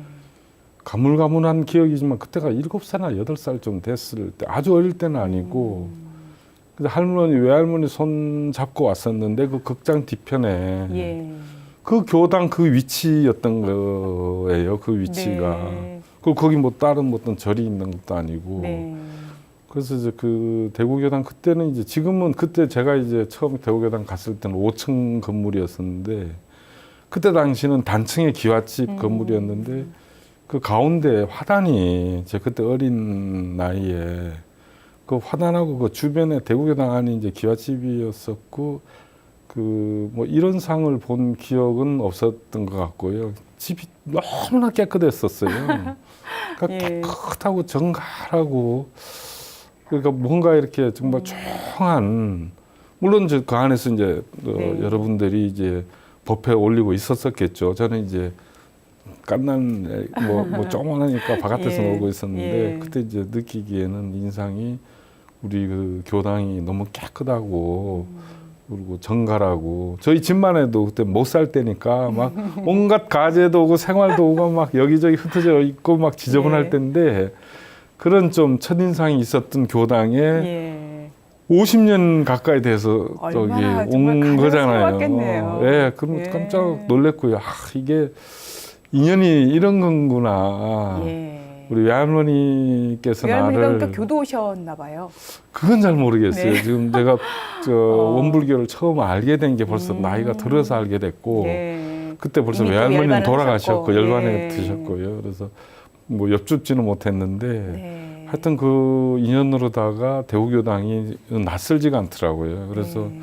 Speaker 2: 가물가물한 기억이지만 그때가 7살이나 8살 됐을 때 아주 어릴 때는 아니고 그래서 할머니 외할머니 손 잡고 왔었는데 그 극장 뒤편에
Speaker 1: 예.
Speaker 2: 그 교당 그 위치였던 거예요. 그 위치가.
Speaker 1: 네.
Speaker 2: 그 거기 뭐 다른 뭐 어떤 절이 있는 것도 아니고.
Speaker 1: 네.
Speaker 2: 그래서 이제 그 대구교당 그때는 이제 지금은 그때 제가 이제 처음 대구교당 갔을 때는 5층 건물이었었는데 그때 당시는 단층의 기와집 건물이었는데 그 가운데 화단이 제 그때 어린 나이에 그 화단하고 그 주변에 대구교당 안이 이제 기와집이었었고 그 뭐 이런 상을 본 기억은 없었던 것 같고요. 집이 너무나 깨끗했었어요. 그러니까
Speaker 1: 예.
Speaker 2: 깨끗하고 정갈하고 그러니까 뭔가 이렇게 정말 조용한 물론 저 그 안에서 이제
Speaker 1: 네.
Speaker 2: 여러분들이 이제 법회 올리고 있었었겠죠. 저는 이제 깐난 뭐 조그만하니까 바깥에서
Speaker 1: 예.
Speaker 2: 놀고 있었는데
Speaker 1: 예.
Speaker 2: 그때 이제 느끼기에는 인상이 우리 그 교당이 너무 깨끗하고 그리고 정갈하고 저희 집만 해도 그때 못 살 때니까 막 온갖 가재도 오고 생활도 오고 막 여기저기 흩어져 있고 막 지저분할
Speaker 1: 예.
Speaker 2: 때인데 그런 좀 첫인상이 있었던 교당에
Speaker 1: 예.
Speaker 2: 50년 가까이 돼서 저기
Speaker 1: 얼마나 정말
Speaker 2: 온
Speaker 1: 가슴이
Speaker 2: 거잖아요.
Speaker 1: 새롭겠네요.
Speaker 2: 예, 그럼
Speaker 1: 예.
Speaker 2: 깜짝 놀랐고요. 이게 인연이 이런 건구나.
Speaker 1: 예.
Speaker 2: 우리 외할머니께서
Speaker 1: 외할머니가
Speaker 2: 나를
Speaker 1: 그러니까 교도셨나 봐요.
Speaker 2: 그건 잘 모르겠어요.
Speaker 1: 네.
Speaker 2: 지금 제가 원불교를 처음 알게 된 게 벌써 나이가 들어서 알게 됐고
Speaker 1: 네.
Speaker 2: 그때 벌써
Speaker 1: 이미 또
Speaker 2: 외할머니는
Speaker 1: 열반을
Speaker 2: 돌아가셨고
Speaker 1: 하셨고.
Speaker 2: 열반에
Speaker 1: 예.
Speaker 2: 드셨고요. 그래서 뭐 엽줍지는 못했는데
Speaker 1: 네.
Speaker 2: 하여튼 그 인연으로다가 대구교당이 낯설지가 않더라고요. 그래서
Speaker 1: 네.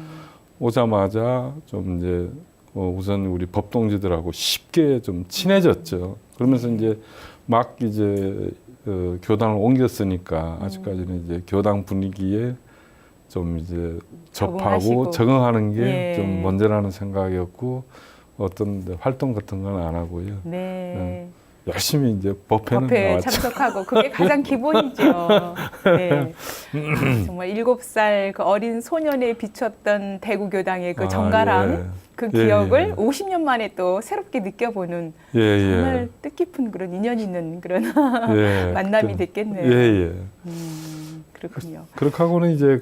Speaker 2: 오자마자 좀 이제 우선 우리 법동지들하고 쉽게 좀 친해졌죠. 그러면서 이제 막 이제 교당을 옮겼으니까 아직까지는 이제 교당 분위기에 좀 이제 접하고
Speaker 1: 적응하시고.
Speaker 2: 적응하는 게
Speaker 1: 예.
Speaker 2: 좀 먼저라는 생각이었고 어떤 활동 같은 건 안 하고요.
Speaker 1: 네.
Speaker 2: 열심히 이제 법회는
Speaker 1: 법회에
Speaker 2: 나왔죠.
Speaker 1: 참석하고 그게 가장 기본이죠. 네. 정말 7살 그 어린 소년에 비췄던 대구교당의 그 정갈함,
Speaker 2: 예.
Speaker 1: 그
Speaker 2: 예,
Speaker 1: 기억을
Speaker 2: 예.
Speaker 1: 50년 만에 또 새롭게 느껴보는
Speaker 2: 예,
Speaker 1: 정말 뜻깊은 그런 인연 있는 그런
Speaker 2: 예.
Speaker 1: 만남이
Speaker 2: 그때-
Speaker 1: 됐겠네요.
Speaker 2: 예, 예.
Speaker 1: 그렇군요.
Speaker 2: 그렇게 하고는 이제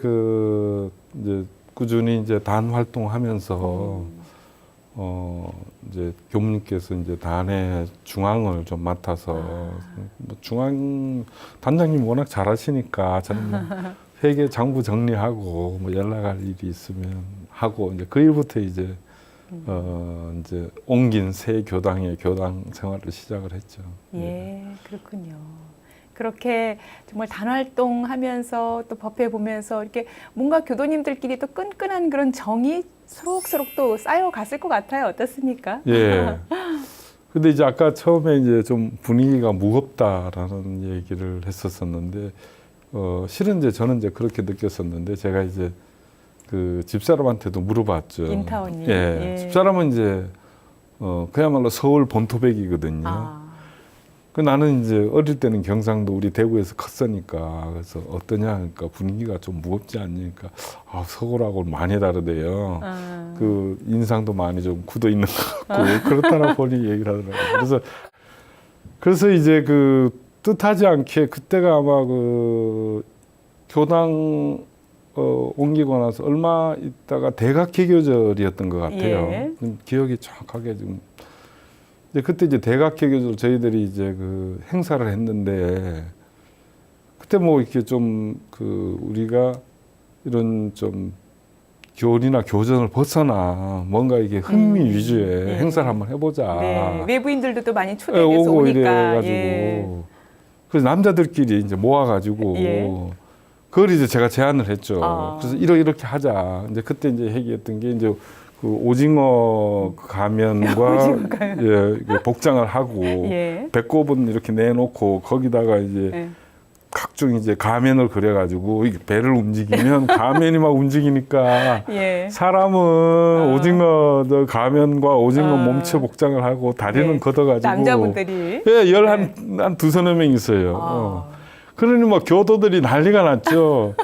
Speaker 2: 이제 꾸준히 이제 단 활동하면서 이제 교무님께서 이제 단의 중앙을 좀 맡아서 뭐 중앙 단장님 워낙 잘하시니까 저는 뭐 회계 장부 정리하고 뭐 연락할 일이 있으면 하고 이제 그 일부터 이제 이제 옮긴 새 교당의 교당 생활을 시작을 했죠.
Speaker 1: 예, 그렇군요. 그렇게 정말 단활동하면서 또 법회 보면서 이렇게 뭔가 교도님들끼리 또 끈끈한 그런 정이 서록서록 또 쌓여갔을 것 같아요. 어떻습니까?
Speaker 2: 예. 근데 이제 아까 처음에 이제 좀 분위기가 무겁다라는 얘기를 했었었는데, 실은 이제 저는 이제 그렇게 느꼈었는데, 제가 이제 그 집사람한테도 물어봤죠.
Speaker 1: 인타원님.
Speaker 2: 예.
Speaker 1: 예.
Speaker 2: 집사람은 이제, 그야말로 서울 본토백이거든요.
Speaker 1: 아,
Speaker 2: 그 나는 이제 어릴 때는 경상도 우리 대구에서 컸으니까 그래서 어떠냐 그러니까 분위기가 좀 무겁지 않으니까 서울하고 많이 다르대요. 그 인상도 많이 좀 굳어 있는 것 같고 그렇다나 보니 얘기를 하더라고요. 그래서 이제 그 뜻하지 않게 그때가 아마 그 교당 옮기고 나서 얼마 있다가 대각개교절이었던 것 같아요.
Speaker 1: 예.
Speaker 2: 기억이 정확하게 좀. 그때 이제 대각개교절 저희들이 이제 그 행사를 했는데 그때 뭐 이렇게 좀 그 우리가 이런 좀 교리나 교전을 벗어나 뭔가 이게 흥미 위주의
Speaker 1: 예.
Speaker 2: 행사를 한번 해보자.
Speaker 1: 네. 외부인들도 또 많이 초대돼서
Speaker 2: 오고
Speaker 1: 오니까.
Speaker 2: 이래가지고
Speaker 1: 예.
Speaker 2: 그래서 남자들끼리 이제 모아가지고
Speaker 1: 예.
Speaker 2: 그걸 이제 제가 제안을 했죠.
Speaker 1: 아.
Speaker 2: 그래서 이렇게 하자. 이제 그때 이제 얘기했던 게 이제 그 오징어 가면과
Speaker 1: 오징어 가면.
Speaker 2: 예, 이게 복장을 하고
Speaker 1: 예.
Speaker 2: 배꼽은 이렇게 내놓고 거기다가 이제
Speaker 1: 예.
Speaker 2: 각종 이제 가면을 그려가지고 이게 배를 움직이면 가면이 막 움직이니까
Speaker 1: 예.
Speaker 2: 사람은 오징어 저 가면과 오징어
Speaker 1: 아.
Speaker 2: 몸체 복장을 하고 다리는
Speaker 1: 예.
Speaker 2: 걷어가지고
Speaker 1: 남자분들이.
Speaker 2: 예, 한 두서너 명 있어요. 그러니 뭐 교도들이 난리가 났죠.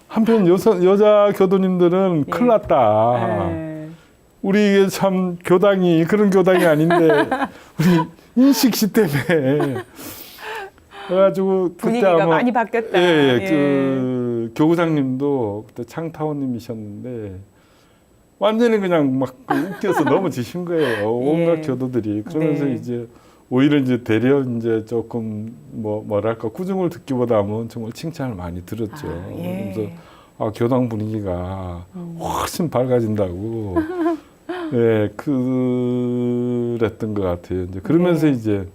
Speaker 2: 한편 여자 교도님들은
Speaker 1: 예.
Speaker 2: 큰일 났다.
Speaker 1: 예.
Speaker 2: 우리 이게 참 교당이 그런 교당이 아닌데 우리 인식시 때문에 그래가지고 그때
Speaker 1: 분위기가
Speaker 2: 아마
Speaker 1: 많이 바뀌었다.
Speaker 2: 예,
Speaker 1: 예.
Speaker 2: 그 교구장님도 그때 창타원님이셨는데 완전히 그냥 막 웃겨서 넘어지신 거예요. 온갖
Speaker 1: 예.
Speaker 2: 교도들이 그러면서
Speaker 1: 네.
Speaker 2: 이제 오히려 이제 되려 이제 조금 뭐랄까 꾸중을 듣기보다는 정말 칭찬을 많이 들었죠.
Speaker 1: 예.
Speaker 2: 그래서 교당 분위기가 훨씬 밝아진다고 예, 그랬던 것 같아요. 이제 그러면서
Speaker 1: 네.
Speaker 2: 이제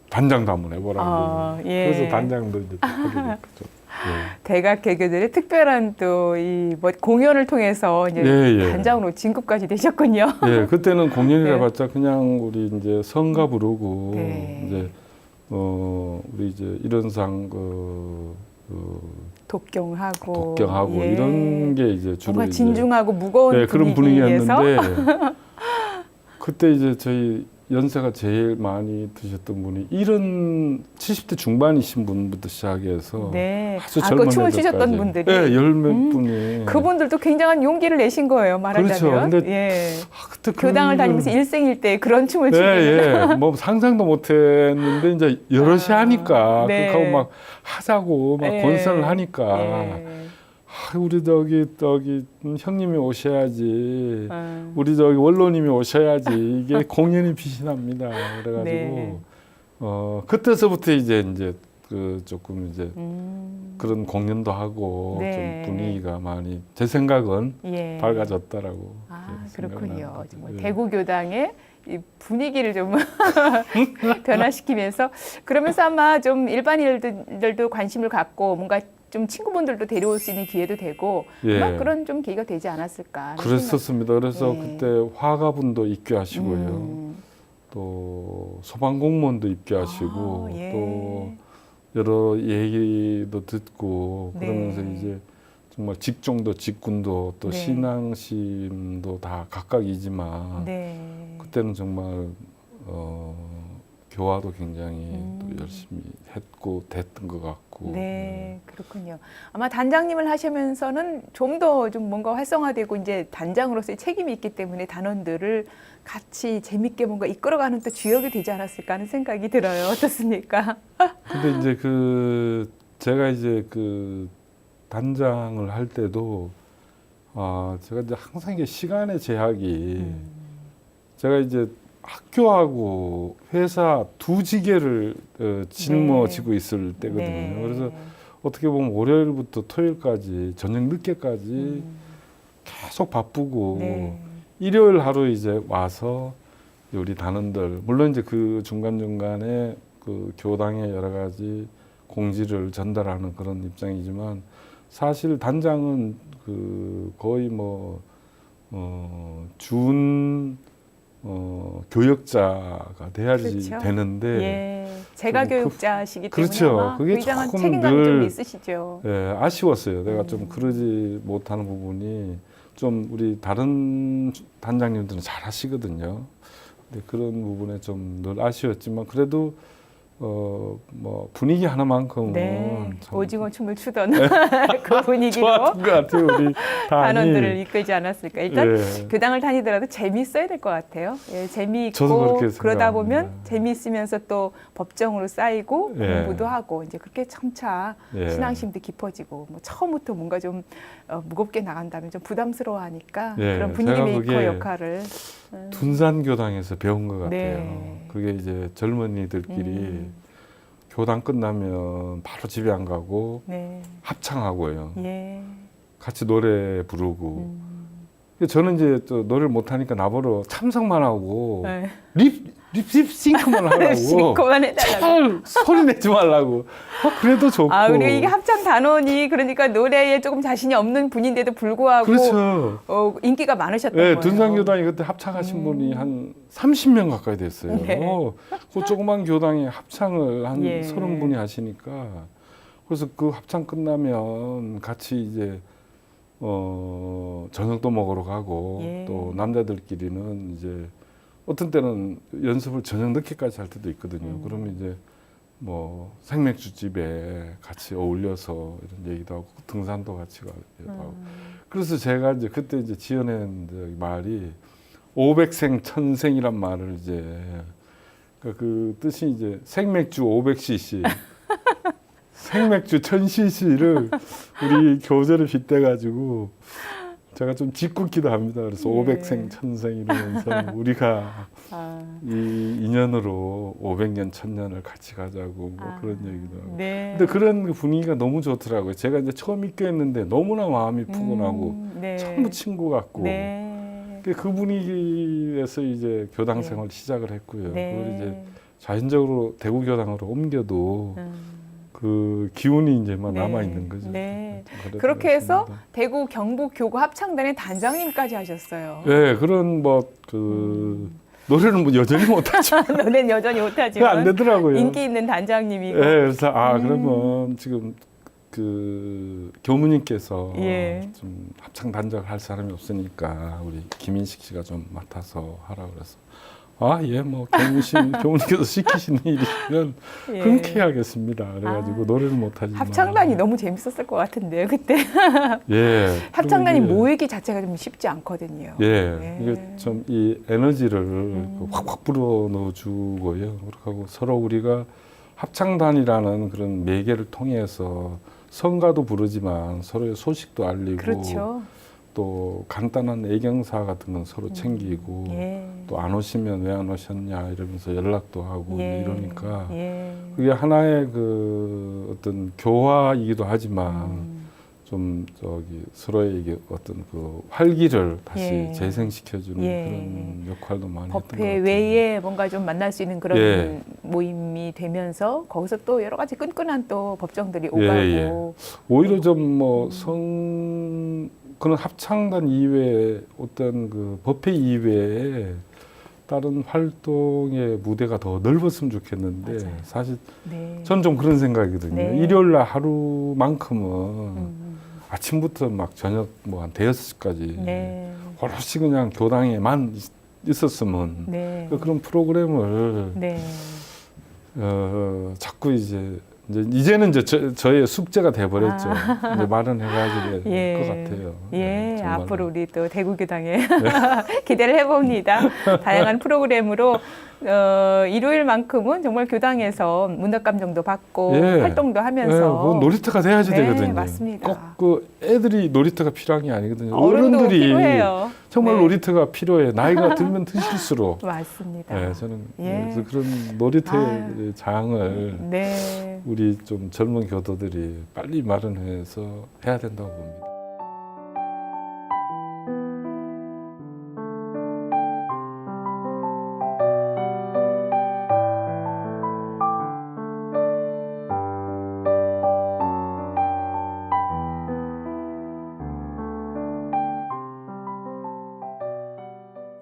Speaker 2: 단장도 한번 해보라고.
Speaker 1: 예.
Speaker 2: 그래서 단장도 이제 하게 됐죠.
Speaker 1: 대각개교들의 특별한 또 이 뭐 공연을 통해서 이제
Speaker 2: 예.
Speaker 1: 단장으로 진급까지 되셨군요.
Speaker 2: 예, 그때는 공연이라
Speaker 1: 네.
Speaker 2: 봤자 그냥 우리 이제 성가 부르고
Speaker 1: 네.
Speaker 2: 이제 우리 이제 이런상
Speaker 1: 독경하고
Speaker 2: 독경하고
Speaker 1: 예.
Speaker 2: 이런 게 이제 주로
Speaker 1: 뭔가
Speaker 2: 이제
Speaker 1: 진중하고 무거운
Speaker 2: 네, 그런
Speaker 1: 분위기에서
Speaker 2: 분위기였는데 그때 이제 저희 연세가 제일 많이 드셨던 분이 70대 중반이신 분부터 시작해서
Speaker 1: 네.
Speaker 2: 아주
Speaker 1: 그
Speaker 2: 젊은
Speaker 1: 춤을
Speaker 2: 애들까지.
Speaker 1: 추셨던 분들이
Speaker 2: 네, 열몇 분이
Speaker 1: 그분들도 굉장한 용기를 내신 거예요. 말하자면.
Speaker 2: 그렇죠. 근데
Speaker 1: 예.
Speaker 2: 그때
Speaker 1: 교당을 다니면서 일생일대 그런 춤을 추는
Speaker 2: 네, 뭐 상상도 못했는데 이제 여럿이 하니까
Speaker 1: 네.
Speaker 2: 그렇게 하고 막 하자고 막
Speaker 1: 예.
Speaker 2: 권선을 하니까
Speaker 1: 예.
Speaker 2: 우리 저기 형님이 오셔야지.
Speaker 1: 아.
Speaker 2: 우리 저기 원로님이 오셔야지 이게 공연이 빛이 납니다. 그래가지고
Speaker 1: 네.
Speaker 2: 그때서부터 이제 그 조금 이제 그런 공연도 하고
Speaker 1: 네.
Speaker 2: 좀 분위기가 많이 제 생각은
Speaker 1: 예.
Speaker 2: 밝아졌다라고.
Speaker 1: 그렇군요.
Speaker 2: 생각을
Speaker 1: 정말
Speaker 2: 합니다.
Speaker 1: 대구 교당의 이 분위기를 좀 변화시키면서 그러면서 아마 좀 일반인들도 관심을 갖고 뭔가 좀 친구분들도 데려올 수 있는 기회도 되고
Speaker 2: 예.
Speaker 1: 막 그런 좀 계기가 되지 않았을까. 하는
Speaker 2: 그랬었습니다. 그래서
Speaker 1: 예.
Speaker 2: 그때 화가분도 입교하시고요.
Speaker 1: 생각.
Speaker 2: 또 소방공무원도 입교하시고
Speaker 1: 예.
Speaker 2: 또 여러 얘기도 듣고 그러면서
Speaker 1: 네.
Speaker 2: 이제 정말 직종도 직군도 또
Speaker 1: 네.
Speaker 2: 신앙심도 다 각각이지만
Speaker 1: 네.
Speaker 2: 그때는 정말 교화도 굉장히 또 열심히 했고 됐던 것 같고
Speaker 1: 네, 그렇군요. 아마 단장님을 하시면서는 좀 더 좀 뭔가 활성화되고 이제 단장으로서의 책임이 있기 때문에 단원들을 같이 재밌게 뭔가 이끌어가는 또 주역이 되지 않았을까 하는 생각이 들어요. 어떻습니까?
Speaker 2: 근데 이제 제가 이제 그 단장을 할 때도 제가 이제 항상 이게 시간의 제약이 제가 이제 학교하고 회사 두 지계를 짊어지고 있을 때거든요.
Speaker 1: 네.
Speaker 2: 그래서 어떻게 보면 월요일부터 토요일까지 저녁 늦게까지 계속 바쁘고
Speaker 1: 네.
Speaker 2: 일요일 하루 이제 와서 우리 단원들 물론 이제 그 중간중간에 그 교당의 여러 가지 공지를 전달하는 그런 입장이지만 사실 단장은 그 거의 교역자가 돼야지
Speaker 1: 그렇죠.
Speaker 2: 되는데
Speaker 1: 예, 제가
Speaker 2: 좀
Speaker 1: 교육자시기 때문에
Speaker 2: 그렇죠.
Speaker 1: 아마
Speaker 2: 그게
Speaker 1: 굉장한
Speaker 2: 조금
Speaker 1: 책임감이 좀
Speaker 2: 늘
Speaker 1: 있으시죠.
Speaker 2: 예, 아쉬웠어요. 내가 좀 그러지 못하는 부분이 좀 우리 다른 단장님들은 잘 하시거든요. 네, 그런 부분에 좀 늘 아쉬웠지만 그래도 뭐 분위기 하나만큼은
Speaker 1: 네,
Speaker 2: 참
Speaker 1: 오징어 춤을 추던 그 분위기로
Speaker 2: 좋았던 것 같아요. 우리
Speaker 1: 단원들을 이끌지 않았을까. 일단
Speaker 2: 예.
Speaker 1: 교당을 다니더라도 재미있어야 될 것 같아요. 예,
Speaker 2: 저도
Speaker 1: 재미있고
Speaker 2: 그렇게
Speaker 1: 그러다 보면
Speaker 2: 생각합니다.
Speaker 1: 재미있으면서 또 법정으로 쌓이고
Speaker 2: 예.
Speaker 1: 공부도 하고 이제 그렇게 점차
Speaker 2: 예.
Speaker 1: 신앙심도 깊어지고 뭐 처음부터 뭔가 좀 무겁게 나간다면 좀 부담스러워하니까
Speaker 2: 예,
Speaker 1: 그런 분위기
Speaker 2: 제가
Speaker 1: 메이커
Speaker 2: 그게
Speaker 1: 역할을
Speaker 2: 둔산교당에서 배운 것 같아요.
Speaker 1: 네.
Speaker 2: 그게 이제 젊은이들끼리 교당 끝나면 바로 집에 안 가고
Speaker 1: 네.
Speaker 2: 합창하고요.
Speaker 1: 예.
Speaker 2: 같이 노래 부르고. 저는 이제 또 노래를 못하니까 나보러 참석만 하고
Speaker 1: 네.
Speaker 2: 립싱크만 하라고.
Speaker 1: 싱크만 해달라고.
Speaker 2: 잘 소리 내지 말라고. 그래도 좋고.
Speaker 1: 아, 그리고 이게 합창 단원이 그러니까 노래에 조금 자신이 없는 분인데도 불구하고
Speaker 2: 그렇죠.
Speaker 1: 인기가 많으셨던
Speaker 2: 네,
Speaker 1: 거예요.
Speaker 2: 둔산교당이 그때 합창하신 분이 한 30명 가까이 됐어요.
Speaker 1: 네.
Speaker 2: 그 조그만 교당에 합창을 한
Speaker 1: 예.
Speaker 2: 30분이 하시니까 그래서 그 합창 끝나면 같이 이제 저녁도 먹으러 가고
Speaker 1: 예.
Speaker 2: 또 남자들끼리는 이제 어떤 때는 연습을 저녁 늦게까지 할 때도 있거든요. 그러면 이제 뭐 생맥주집에 같이 어울려서 이런 얘기도 하고 등산도 같이 가기도 하고. 그래서 제가 이제 그때 이제 지어낸 말이 500생 천생이란 말을 이제 그 뜻이 이제 생맥주 500cc 생맥주 1000cc를 우리 교재를 빗대가지고 제가 좀 짓궂기도 합니다. 그래서
Speaker 1: 예.
Speaker 2: 500생 천생 이러면서 우리가 이 인연으로 500년 1000년을 같이 가자고 뭐 그런 얘기도 하고.
Speaker 1: 네.
Speaker 2: 근데 그런 분위기가 너무 좋더라고요. 제가 이제 처음 입교했는데 너무나 마음이 푸근하고
Speaker 1: 네.
Speaker 2: 전부 친구 같고.
Speaker 1: 네.
Speaker 2: 그 분위기에서 이제 교당 생활 시작을 했고요.
Speaker 1: 네.
Speaker 2: 그걸 이제 자연적으로 대구 교당으로 옮겨도 그 기운이 이제 막
Speaker 1: 네.
Speaker 2: 남아 있는 거죠.
Speaker 1: 네.
Speaker 2: 그랬던
Speaker 1: 그렇게
Speaker 2: 것
Speaker 1: 해서
Speaker 2: 같습니다.
Speaker 1: 대구 경북 교구 합창단의 단장님까지 하셨어요.
Speaker 2: 네, 그런 노래는 뭐 여전히 못하죠.
Speaker 1: 너는 여전히
Speaker 2: 그게
Speaker 1: 못하지만
Speaker 2: 안 되더라고요.
Speaker 1: 인기 있는 단장님이고.
Speaker 2: 네, 그래서 그러면 지금 그 교무님께서
Speaker 1: 예.
Speaker 2: 좀 합창 단장을 할 사람이 없으니까 우리 김인식 씨가 좀 맡아서 하라 그래서 뭐 교무님께서 시키시는 일이면
Speaker 1: 예.
Speaker 2: 흔쾌하겠습니다. 그래가지고 노래를 못하지만
Speaker 1: 합창단이 너무 재밌었을 것 같은데요, 그때.
Speaker 2: 예
Speaker 1: 합창단이
Speaker 2: 그리고 이제
Speaker 1: 모이기 자체가 좀 쉽지 않거든요.
Speaker 2: 예, 이게 좀 이 에너지를
Speaker 1: 네.
Speaker 2: 확확 불어 넣어주고요. 그리고 서로 우리가 합창단이라는 그런 매개를 통해서 성가도 부르지만 서로의 소식도 알리고
Speaker 1: 그렇죠.
Speaker 2: 또 간단한 애경사 같은 건 서로 챙기고
Speaker 1: 예.
Speaker 2: 또 안 오시면 왜 안 오셨냐 이러면서 연락도 하고
Speaker 1: 예.
Speaker 2: 이러니까
Speaker 1: 예.
Speaker 2: 그게 하나의 그 어떤 교화이기도 하지만 좀 서로에게 어떤 그 활기를 다시
Speaker 1: 예.
Speaker 2: 재생시켜주는
Speaker 1: 예.
Speaker 2: 그런 역할도 많이 했던 것
Speaker 1: 법회
Speaker 2: 같아요.
Speaker 1: 외에 뭔가 좀 만날 수 있는 그런
Speaker 2: 예.
Speaker 1: 모임이 되면서 거기서 또 여러 가지 끈끈한 또 법정들이 오가고.
Speaker 2: 예. 오히려 좀 그런 합창단 이외에 어떤 그 법회 이외에 다른 활동의 무대가 더 넓었으면 좋겠는데
Speaker 1: 맞아요.
Speaker 2: 사실
Speaker 1: 네.
Speaker 2: 전 좀 그런 생각이거든요.
Speaker 1: 네.
Speaker 2: 일요일 날 하루만큼은 아침부터 막 저녁 뭐 한 대여섯 시까지
Speaker 1: 네.
Speaker 2: 오롯이 그냥 교당에만 있었으면
Speaker 1: 네.
Speaker 2: 그런 프로그램을
Speaker 1: 네.
Speaker 2: 자꾸 이제는 저의 숙제가 돼버렸죠. 이제 마련해가지고
Speaker 1: 예.
Speaker 2: 것 같아요.
Speaker 1: 예,
Speaker 2: 네, 정말로.
Speaker 1: 앞으로 우리 또 대구교당에 기대를 해봅니다. 다양한 프로그램으로 일요일만큼은 정말 교당에서 문학감정도 받고
Speaker 2: 예.
Speaker 1: 활동도
Speaker 2: 네,
Speaker 1: 하면서
Speaker 2: 그건 놀이터가 돼야지
Speaker 1: 네,
Speaker 2: 되거든요.
Speaker 1: 맞습니다.
Speaker 2: 꼭 그 애들이 놀이터가 필요한 게 아니거든요.
Speaker 1: 어른도
Speaker 2: 어른들이
Speaker 1: 필요해요.
Speaker 2: 정말
Speaker 1: 네.
Speaker 2: 놀이터가 필요해. 나이가 들면 드실수록.
Speaker 1: 맞습니다.
Speaker 2: 네, 저는
Speaker 1: 예.
Speaker 2: 그래서 그런 놀이터의
Speaker 1: 아유.
Speaker 2: 장을
Speaker 1: 네.
Speaker 2: 우리 좀 젊은 교도들이 빨리 마련해서 해야 된다고 봅니다.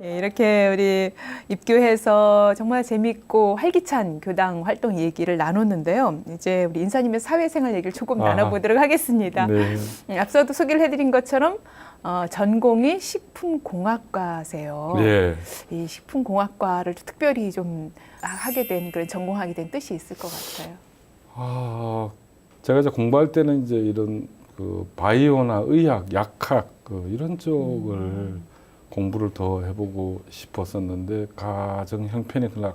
Speaker 1: 예, 이렇게 우리 입교해서 정말 재밌고 활기찬 교당 활동 얘기를 나눴는데요. 이제 우리 인사님의 사회생활 얘기를 조금
Speaker 2: 아하.
Speaker 1: 나눠보도록 하겠습니다.
Speaker 2: 네.
Speaker 1: 앞서도 소개를 해드린 것처럼 전공이 식품공학과세요.
Speaker 2: 예.
Speaker 1: 이 식품공학과를 특별히 좀 하게 된 그런 전공하게 된 뜻이 있을 것 같아요.
Speaker 2: 제가 이제 공부할 때는 이제 이런 그 바이오나 의학, 약학 이런 쪽을 공부를 더 해보고 싶었었는데 가정 형편이 그냥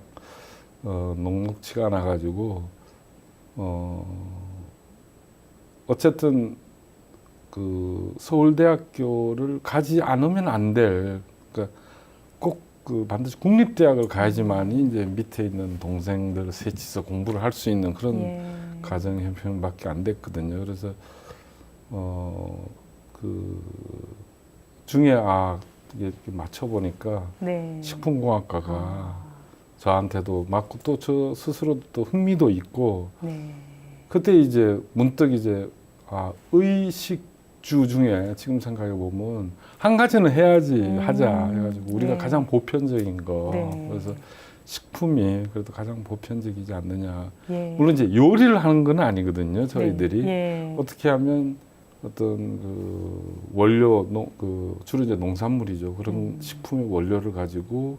Speaker 2: 녹록치가 않아가지고 어쨌든 그 서울대학교를 가지 않으면 안 될, 그러니까 꼭 그 반드시 국립대학을 가야지만이 이제 밑에 있는 동생들 셋이서 공부를 할 수 있는 그런
Speaker 1: 예.
Speaker 2: 가정 형편밖에 안 됐거든요. 그래서 그 중에 이게 맞춰 보니까
Speaker 1: 네.
Speaker 2: 식품공학과가 저한테도 맞고 또 저 스스로도 또 흥미도 있고
Speaker 1: 네.
Speaker 2: 그때 이제 문득 이제 의식주 중에 지금 생각해 보면 한 가지는 해야지 하자 해가지고 우리가
Speaker 1: 네.
Speaker 2: 가장 보편적인 거
Speaker 1: 네.
Speaker 2: 그래서 식품이 그래도 가장 보편적이지 않느냐.
Speaker 1: 예.
Speaker 2: 물론 이제 요리를 하는 건 아니거든요. 저희들이
Speaker 1: 네. 예.
Speaker 2: 어떻게 하면 어떤 그 원료 주로 이제 농산물이죠. 그런 식품의 원료를 가지고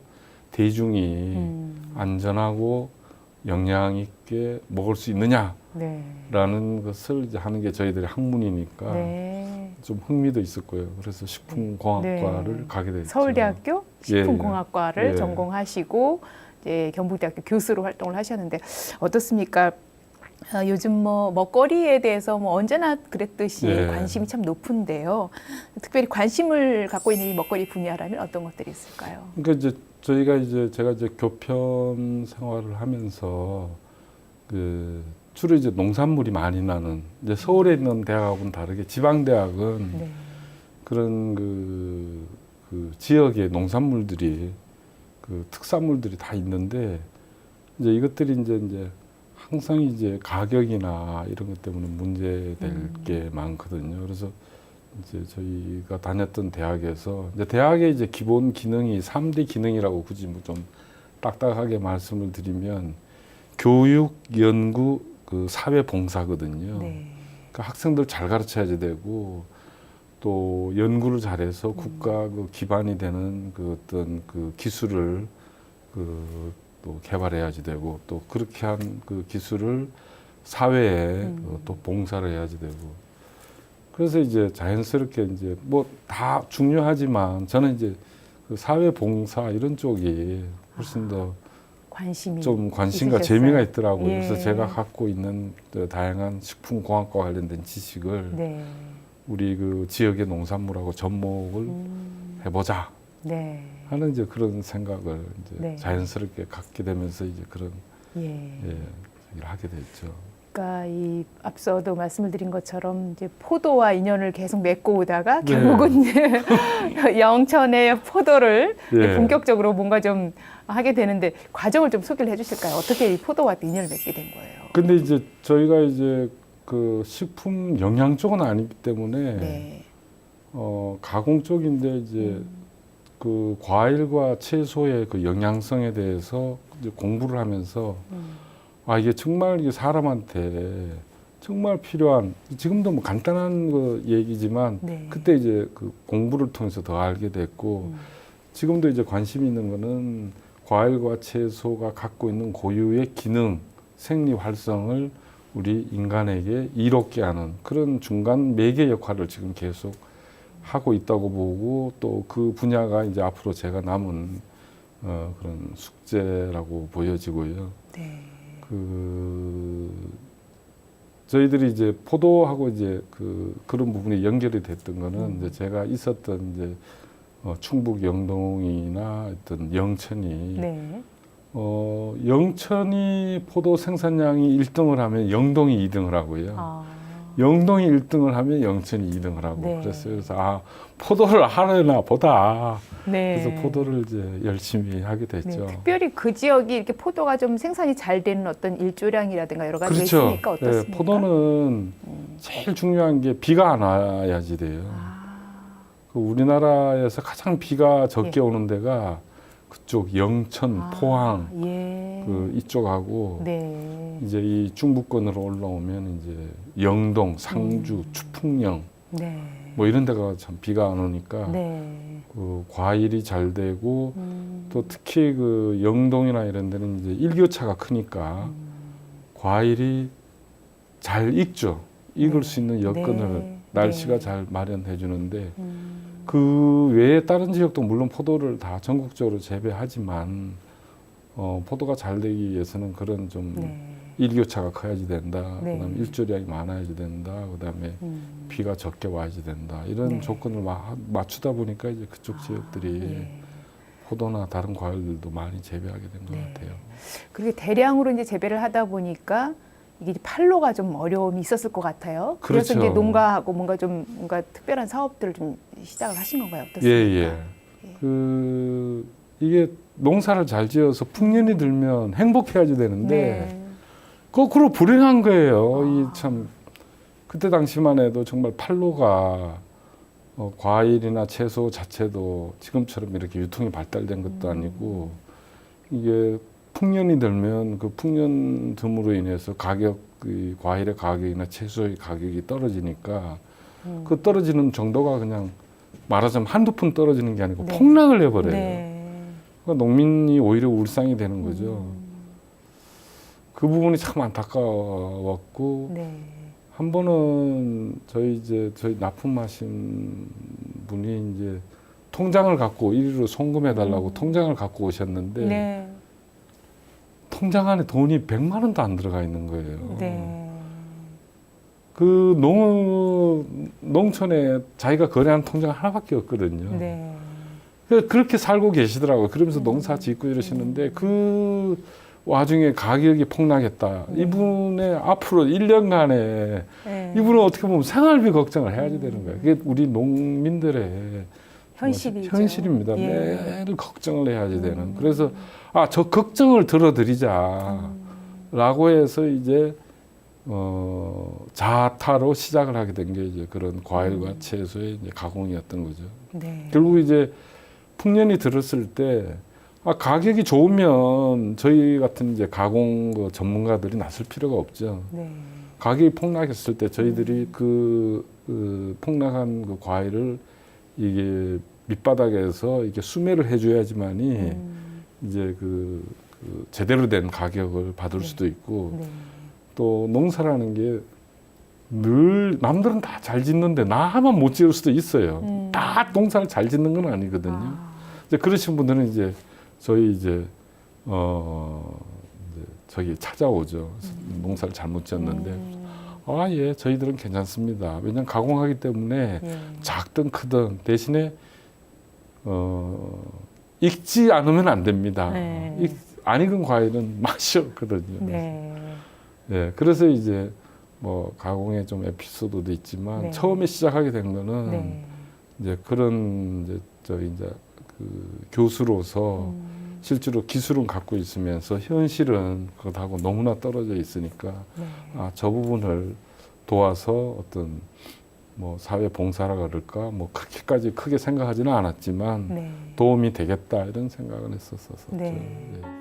Speaker 2: 대중이 안전하고 영양 있게 먹을 수 있느냐라는
Speaker 1: 네.
Speaker 2: 것을 이제 하는 게 저희들의 학문이니까
Speaker 1: 네.
Speaker 2: 좀 흥미도 있었고요. 그래서 식품공학과를
Speaker 1: 네.
Speaker 2: 가게 됐죠.
Speaker 1: 서울대학교 식품공학과를
Speaker 2: 예.
Speaker 1: 전공하시고 이제 경북대학교 교수로 활동을 하셨는데 어떻습니까? 요즘 뭐 먹거리에 대해서 뭐 언제나 그랬듯이
Speaker 2: 예.
Speaker 1: 관심이 참 높은데요. 특별히 관심을 갖고 있는 이 먹거리 분야라면 어떤 것들이 있을까요?
Speaker 2: 그러니까 이제 제가 이제 교편 생활을 하면서 그 주로 이제 농산물이 많이 나는 이제 서울에 있는 대학하고는 다르게 지방 대학은
Speaker 1: 네.
Speaker 2: 그런 그 지역의 농산물들이 그 특산물들이 다 있는데 이제 이것들이 이제 항상 이제 가격이나 이런 것 때문에 문제될 게 많거든요. 그래서 이제 저희가 다녔던 대학에서 이제 대학의 이제 기본 기능이 3대 기능이라고 굳이 뭐 좀 딱딱하게 말씀을 드리면 교육, 연구, 그 사회 봉사거든요.
Speaker 1: 네.
Speaker 2: 그러니까 학생들 잘 가르쳐야지 되고 또 연구를 잘해서 국가 그 기반이 되는 그 어떤 그 기술을 또 개발해야지 되고 또 그렇게 한 그 기술을 사회에 또 봉사를 해야지 되고 그래서 이제 자연스럽게 이제 뭐 다 중요하지만 저는 이제 그 사회 봉사 이런 쪽이 훨씬 더
Speaker 1: 관심이
Speaker 2: 좀 관심과
Speaker 1: 있으셨어요?
Speaker 2: 재미가 있더라고요.
Speaker 1: 예.
Speaker 2: 그래서 제가 갖고 있는 다양한 식품공학과 관련된 지식을
Speaker 1: 네.
Speaker 2: 우리 그 지역의 농산물하고 접목을 해보자
Speaker 1: 네.
Speaker 2: 하는 이제 그런 생각을 이제
Speaker 1: 네.
Speaker 2: 자연스럽게 갖게 되면서 이제 그런
Speaker 1: 예.
Speaker 2: 일을 하게 됐죠.
Speaker 1: 그러니까 이 앞서도 말씀을 드린 것처럼 이제 포도와 인연을 계속 맺고 오다가
Speaker 2: 네.
Speaker 1: 결국은 이제 영천의 포도를
Speaker 2: 예.
Speaker 1: 본격적으로 뭔가 좀 하게 되는데 과정을 좀 소개를 해주실까요? 어떻게 이 포도와 인연을 맺게 된 거예요?
Speaker 2: 근데 이제 저희가 이제 그 식품 영양 쪽은 아니기 때문에
Speaker 1: 네.
Speaker 2: 가공 쪽인데 이제 그 과일과 채소의 그 영양성에 대해서 이제 공부를 하면서 이게 정말 이게 사람한테 정말 필요한 지금도 뭐 간단한 그 얘기지만
Speaker 1: 네.
Speaker 2: 그때 이제 그 공부를 통해서 더 알게 됐고 지금도 이제 관심 있는 거는 과일과 채소가 갖고 있는 고유의 기능, 생리 활성을 우리 인간에게 이롭게 하는 그런 중간 매개 역할을 지금 계속 하고 있다고 보고 또 그 분야가 이제 앞으로 제가 남은 그런 숙제라고 보여지고요.
Speaker 1: 네.
Speaker 2: 저희들이 이제 포도하고 이제 그런 부분이 연결이 됐던 거는 이제 제가 있었던 이제 충북 영동이나 어떤 영천이
Speaker 1: 네.
Speaker 2: 영천이 포도 생산량이 1등을 하면 영동이 2등을 하고요. 영동이 1등을 하면 영천이 2등을 하고
Speaker 1: 네.
Speaker 2: 그랬어요. 그래서 포도를 하려나 보다.
Speaker 1: 네.
Speaker 2: 그래서 포도를 이제 열심히 하게 됐죠.
Speaker 1: 네. 특별히 그 지역이 이렇게 포도가 좀 생산이 잘 되는 어떤 일조량이라든가 여러 가지가
Speaker 2: 그렇죠.
Speaker 1: 있으니까 어떻습니까?
Speaker 2: 포도는 제일 중요한 게 비가 안 와야지 돼요. 그 우리나라에서 가장 비가 적게 오는 데가 그쪽 영천, 포항
Speaker 1: 예.
Speaker 2: 이쪽하고
Speaker 1: 네.
Speaker 2: 이제 이 중부권으로 올라오면 이제 영동, 상주, 추풍령
Speaker 1: 네.
Speaker 2: 뭐 이런 데가 참 비가 안 오니까
Speaker 1: 네.
Speaker 2: 그 과일이 잘 되고 또 특히 그 영동이나 이런 데는 이제 일교차가 크니까 과일이 잘 익죠. 익을
Speaker 1: 네.
Speaker 2: 수 있는 여건을
Speaker 1: 네.
Speaker 2: 날씨가
Speaker 1: 네.
Speaker 2: 잘 마련해 주는데 그 외에 다른 지역도 물론 포도를 다 전국적으로 재배하지만 포도가 잘 되기 위해서는 그런 좀
Speaker 1: 네.
Speaker 2: 일교차가 커야지 된다.
Speaker 1: 네.
Speaker 2: 그다음에 일조량이 많아야지 된다. 그다음에 비가 적게 와야지 된다. 이런
Speaker 1: 네.
Speaker 2: 조건을 맞추다 보니까 이제 그쪽 지역들이
Speaker 1: 예.
Speaker 2: 포도나 다른 과일들도 많이 재배하게 된 것
Speaker 1: 네.
Speaker 2: 같아요.
Speaker 1: 그렇게 대량으로 이제 재배를 하다 보니까 이게 판로가 좀 어려움이 있었을 것 같아요. 그래서
Speaker 2: 그렇죠.
Speaker 1: 이제 농가하고 뭔가 특별한 사업들을 좀 시작을 하신 건가요?
Speaker 2: 예,
Speaker 1: 어떻습니까?
Speaker 2: 예. 그 이게 농사를 잘 지어서 풍년이 들면 행복해야지 되는데
Speaker 1: 네.
Speaker 2: 거꾸로 불행한 거예요. 이 참 그때 당시만 해도 정말 판로가 과일이나 채소 자체도 지금처럼 이렇게 유통이 발달된 것도 아니고 이게 풍년이 들면 그 풍년 듬으로 인해서 이 과일의 가격이나 채소의 가격이 떨어지니까 그 떨어지는 정도가 그냥 말하자면 한두 푼 떨어지는 게 아니고
Speaker 1: 네.
Speaker 2: 폭락을 해버려요.
Speaker 1: 네.
Speaker 2: 그러니까 농민이 오히려 울상이 되는 거죠. 그 부분이 참 안타까웠고
Speaker 1: 네.
Speaker 2: 한 번은 저희 납품하신 분이 이제 통장을 갖고 이리로 송금해 달라고 통장을 갖고 오셨는데
Speaker 1: 네.
Speaker 2: 통장 안에 돈이 100만 원도 안 들어가 있는 거예요.
Speaker 1: 네.
Speaker 2: 그 농촌에 자기가 거래한 통장 하나밖에 없거든요.
Speaker 1: 네.
Speaker 2: 그렇게 살고 계시더라고요. 그러면서 농사 짓고 이러시는데 그 와중에 가격이 폭락했다. 이분의 앞으로 1년간에
Speaker 1: 네.
Speaker 2: 이분은 어떻게 보면 생활비 걱정을 해야지 되는 거예요. 그게 우리 농민들의
Speaker 1: 현실이죠.
Speaker 2: 현실입니다.
Speaker 1: 예.
Speaker 2: 매일 걱정을 해야지 되는. 그래서 저 걱정을 들어드리자라고 해서 이제 자타로 시작을 하게 된 게 이제 그런 과일과 채소의 이제 가공이었던 거죠.
Speaker 1: 네.
Speaker 2: 결국 이제 풍년이 들었을 때 가격이 좋으면 저희 같은 이제 가공 그 전문가들이 나설 필요가 없죠.
Speaker 1: 네.
Speaker 2: 가격이 폭락했을 때 저희들이 그 폭락한 그 과일을 이게 밑바닥에서 이게 수매를 해줘야지만이 이제 그 제대로 된 가격을 받을
Speaker 1: 네.
Speaker 2: 수도 있고
Speaker 1: 네.
Speaker 2: 또 농사라는 게 늘 남들은 다 잘 짓는데 나만 못 지을 수도 있어요. 다 농사를 잘 짓는 건 아니거든요. 이제 그러신 분들은 이제 저희 이제 저기 찾아오죠. 농사를 잘못 지었는데 예, 저희들은 괜찮습니다. 왜냐하면 가공하기 때문에
Speaker 1: 예.
Speaker 2: 작든 크든 대신에 익지 않으면 안 됩니다.
Speaker 1: 네.
Speaker 2: 안 익은 과일은 맛이 없거든요.
Speaker 1: 네.
Speaker 2: 예, 그래서 이제 뭐 가공에 좀 에피소드도 있지만
Speaker 1: 네.
Speaker 2: 처음에 시작하게 된 거는
Speaker 1: 네.
Speaker 2: 이제 그런 이제 그 교수로서 실제로 기술은 갖고 있으면서 현실은 그것하고 너무나 떨어져 있으니까
Speaker 1: 네.
Speaker 2: 저 부분을 도와서 어떤 뭐 사회 봉사라 그럴까 뭐 그렇게까지 크게 생각하지는 않았지만
Speaker 1: 네.
Speaker 2: 도움이 되겠다 이런 생각을 했었어서
Speaker 1: 네.
Speaker 2: 예.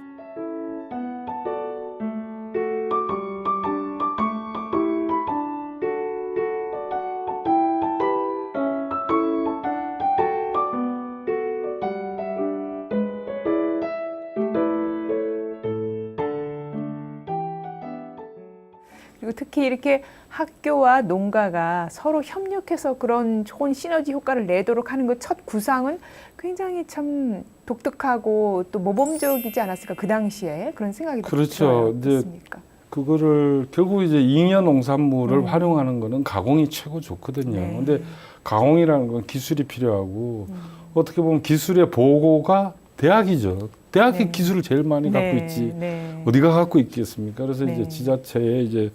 Speaker 1: 그리고 특히 이렇게 학교와 농가가 서로 협력해서 그런 좋은 시너지 효과를 내도록 하는 그 첫 구상은 굉장히 참 독특하고 또 모범적이지 않았을까 그 당시에 그런 생각이
Speaker 2: 그렇죠.
Speaker 1: 들어요.
Speaker 2: 이제
Speaker 1: 어떻습니까?
Speaker 2: 그거를 결국 이제 잉여 농산물을 활용하는 거는 가공이 최고 좋거든요.
Speaker 1: 네.
Speaker 2: 근데 가공이라는 건 기술이 필요하고 어떻게 보면 기술의 보고가 대학이죠. 대학이
Speaker 1: 네.
Speaker 2: 기술을 제일 많이 갖고 있지.
Speaker 1: 네.
Speaker 2: 어디가 갖고 있겠습니까? 그래서
Speaker 1: 네.
Speaker 2: 이제 지자체의 이제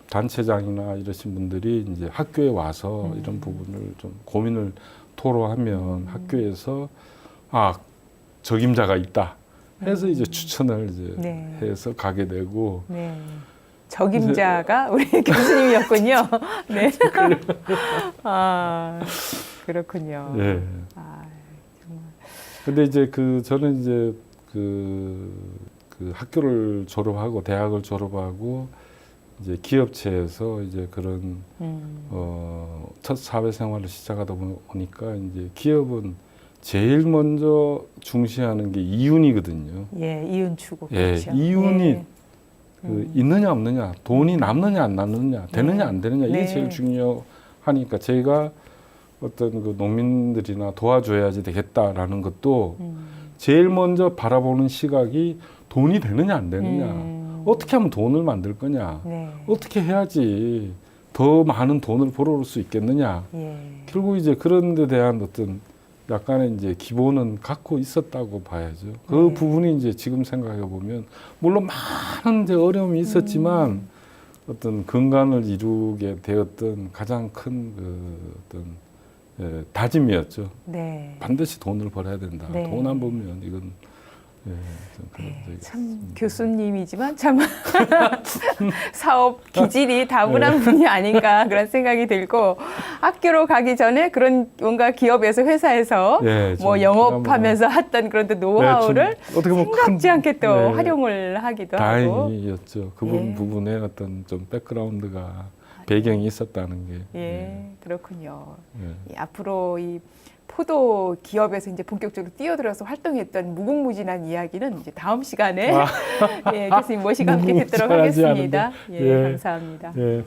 Speaker 2: 단체장이나 이러신 분들이 이제 학교에 와서 이런 부분을 좀 고민을 토로하면 학교에서 적임자가 있다 해서 이제 추천을 이제
Speaker 1: 네.
Speaker 2: 해서 가게 되고
Speaker 1: 네. 적임자가 우리 교수님이었군요. 네. 그렇군요.
Speaker 2: 예.
Speaker 1: 정말.
Speaker 2: 근데 이제 저는 이제 그 학교를 졸업하고 대학을 졸업하고 이제 기업체에서 이제 그런 첫 사회생활을 시작하다 보니까 이제 기업은 제일 먼저 중시하는 게 이윤이거든요.
Speaker 1: 예, 이윤 추구.
Speaker 2: 예,
Speaker 1: 그렇죠.
Speaker 2: 이윤이
Speaker 1: 예.
Speaker 2: 그 있느냐 없느냐, 돈이 남느냐 안 남느냐, 되느냐 안 되느냐 이게
Speaker 1: 네.
Speaker 2: 제일 중요하니까 저희가 어떤 그 농민들이나 도와줘야지 되겠다라는 것도 제일 먼저 바라보는 시각이 돈이 되느냐 안 되느냐, 어떻게 하면 돈을 만들 거냐,
Speaker 1: 네.
Speaker 2: 어떻게 해야지 더 많은 돈을 벌어올 수 있겠느냐.
Speaker 1: 예.
Speaker 2: 결국 이제 그런 데 대한 어떤 약간의 이제 기본은 갖고 있었다고 봐야죠. 그
Speaker 1: 네.
Speaker 2: 부분이 이제 지금 생각해 보면 물론 많은 이제 어려움이 있었지만 어떤 근간을 이루게 되었던 가장 큰 그 어떤 다짐이었죠.
Speaker 1: 네.
Speaker 2: 반드시 돈을 벌어야 된다.
Speaker 1: 네.
Speaker 2: 돈 안 벌면 이건 좀 그런 적이
Speaker 1: 참
Speaker 2: 있습니다.
Speaker 1: 교수님이지만 참 사업 기질이 다분한 분이 아닌가 그런 생각이 들고, 학교로 가기 전에 그런 뭔가 기업에서 회사에서
Speaker 2: 예,
Speaker 1: 뭐
Speaker 2: 좀
Speaker 1: 영업하면서 했던 그런 또 노하우를
Speaker 2: 좀 어떻게 보면
Speaker 1: 생각지 않게 또
Speaker 2: 네,
Speaker 1: 활용을 하기도 하고.
Speaker 2: 다행이었죠. 그
Speaker 1: 예.
Speaker 2: 부분에 어떤 좀 백그라운드가 배경이 있었다는 게.
Speaker 1: 예, 그렇군요.
Speaker 2: 예.
Speaker 1: 이 앞으로 이 포도 기업에서 이제 본격적으로 뛰어들어서 활동했던 무궁무진한 이야기는 이제 다음 시간에 예, 교수님 모시고 함께 듣도록
Speaker 2: 무궁무진하지
Speaker 1: 하겠습니다. 예,
Speaker 2: 예.
Speaker 1: 감사합니다.
Speaker 2: 예.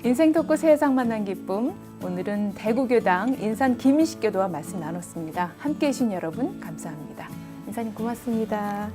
Speaker 1: 인생 토크 세상 만난 기쁨. 오늘은 대구교당 인산 김인식 교도와 말씀 나눴습니다. 함께해 주신 여러분 감사합니다. 인사님 고맙습니다.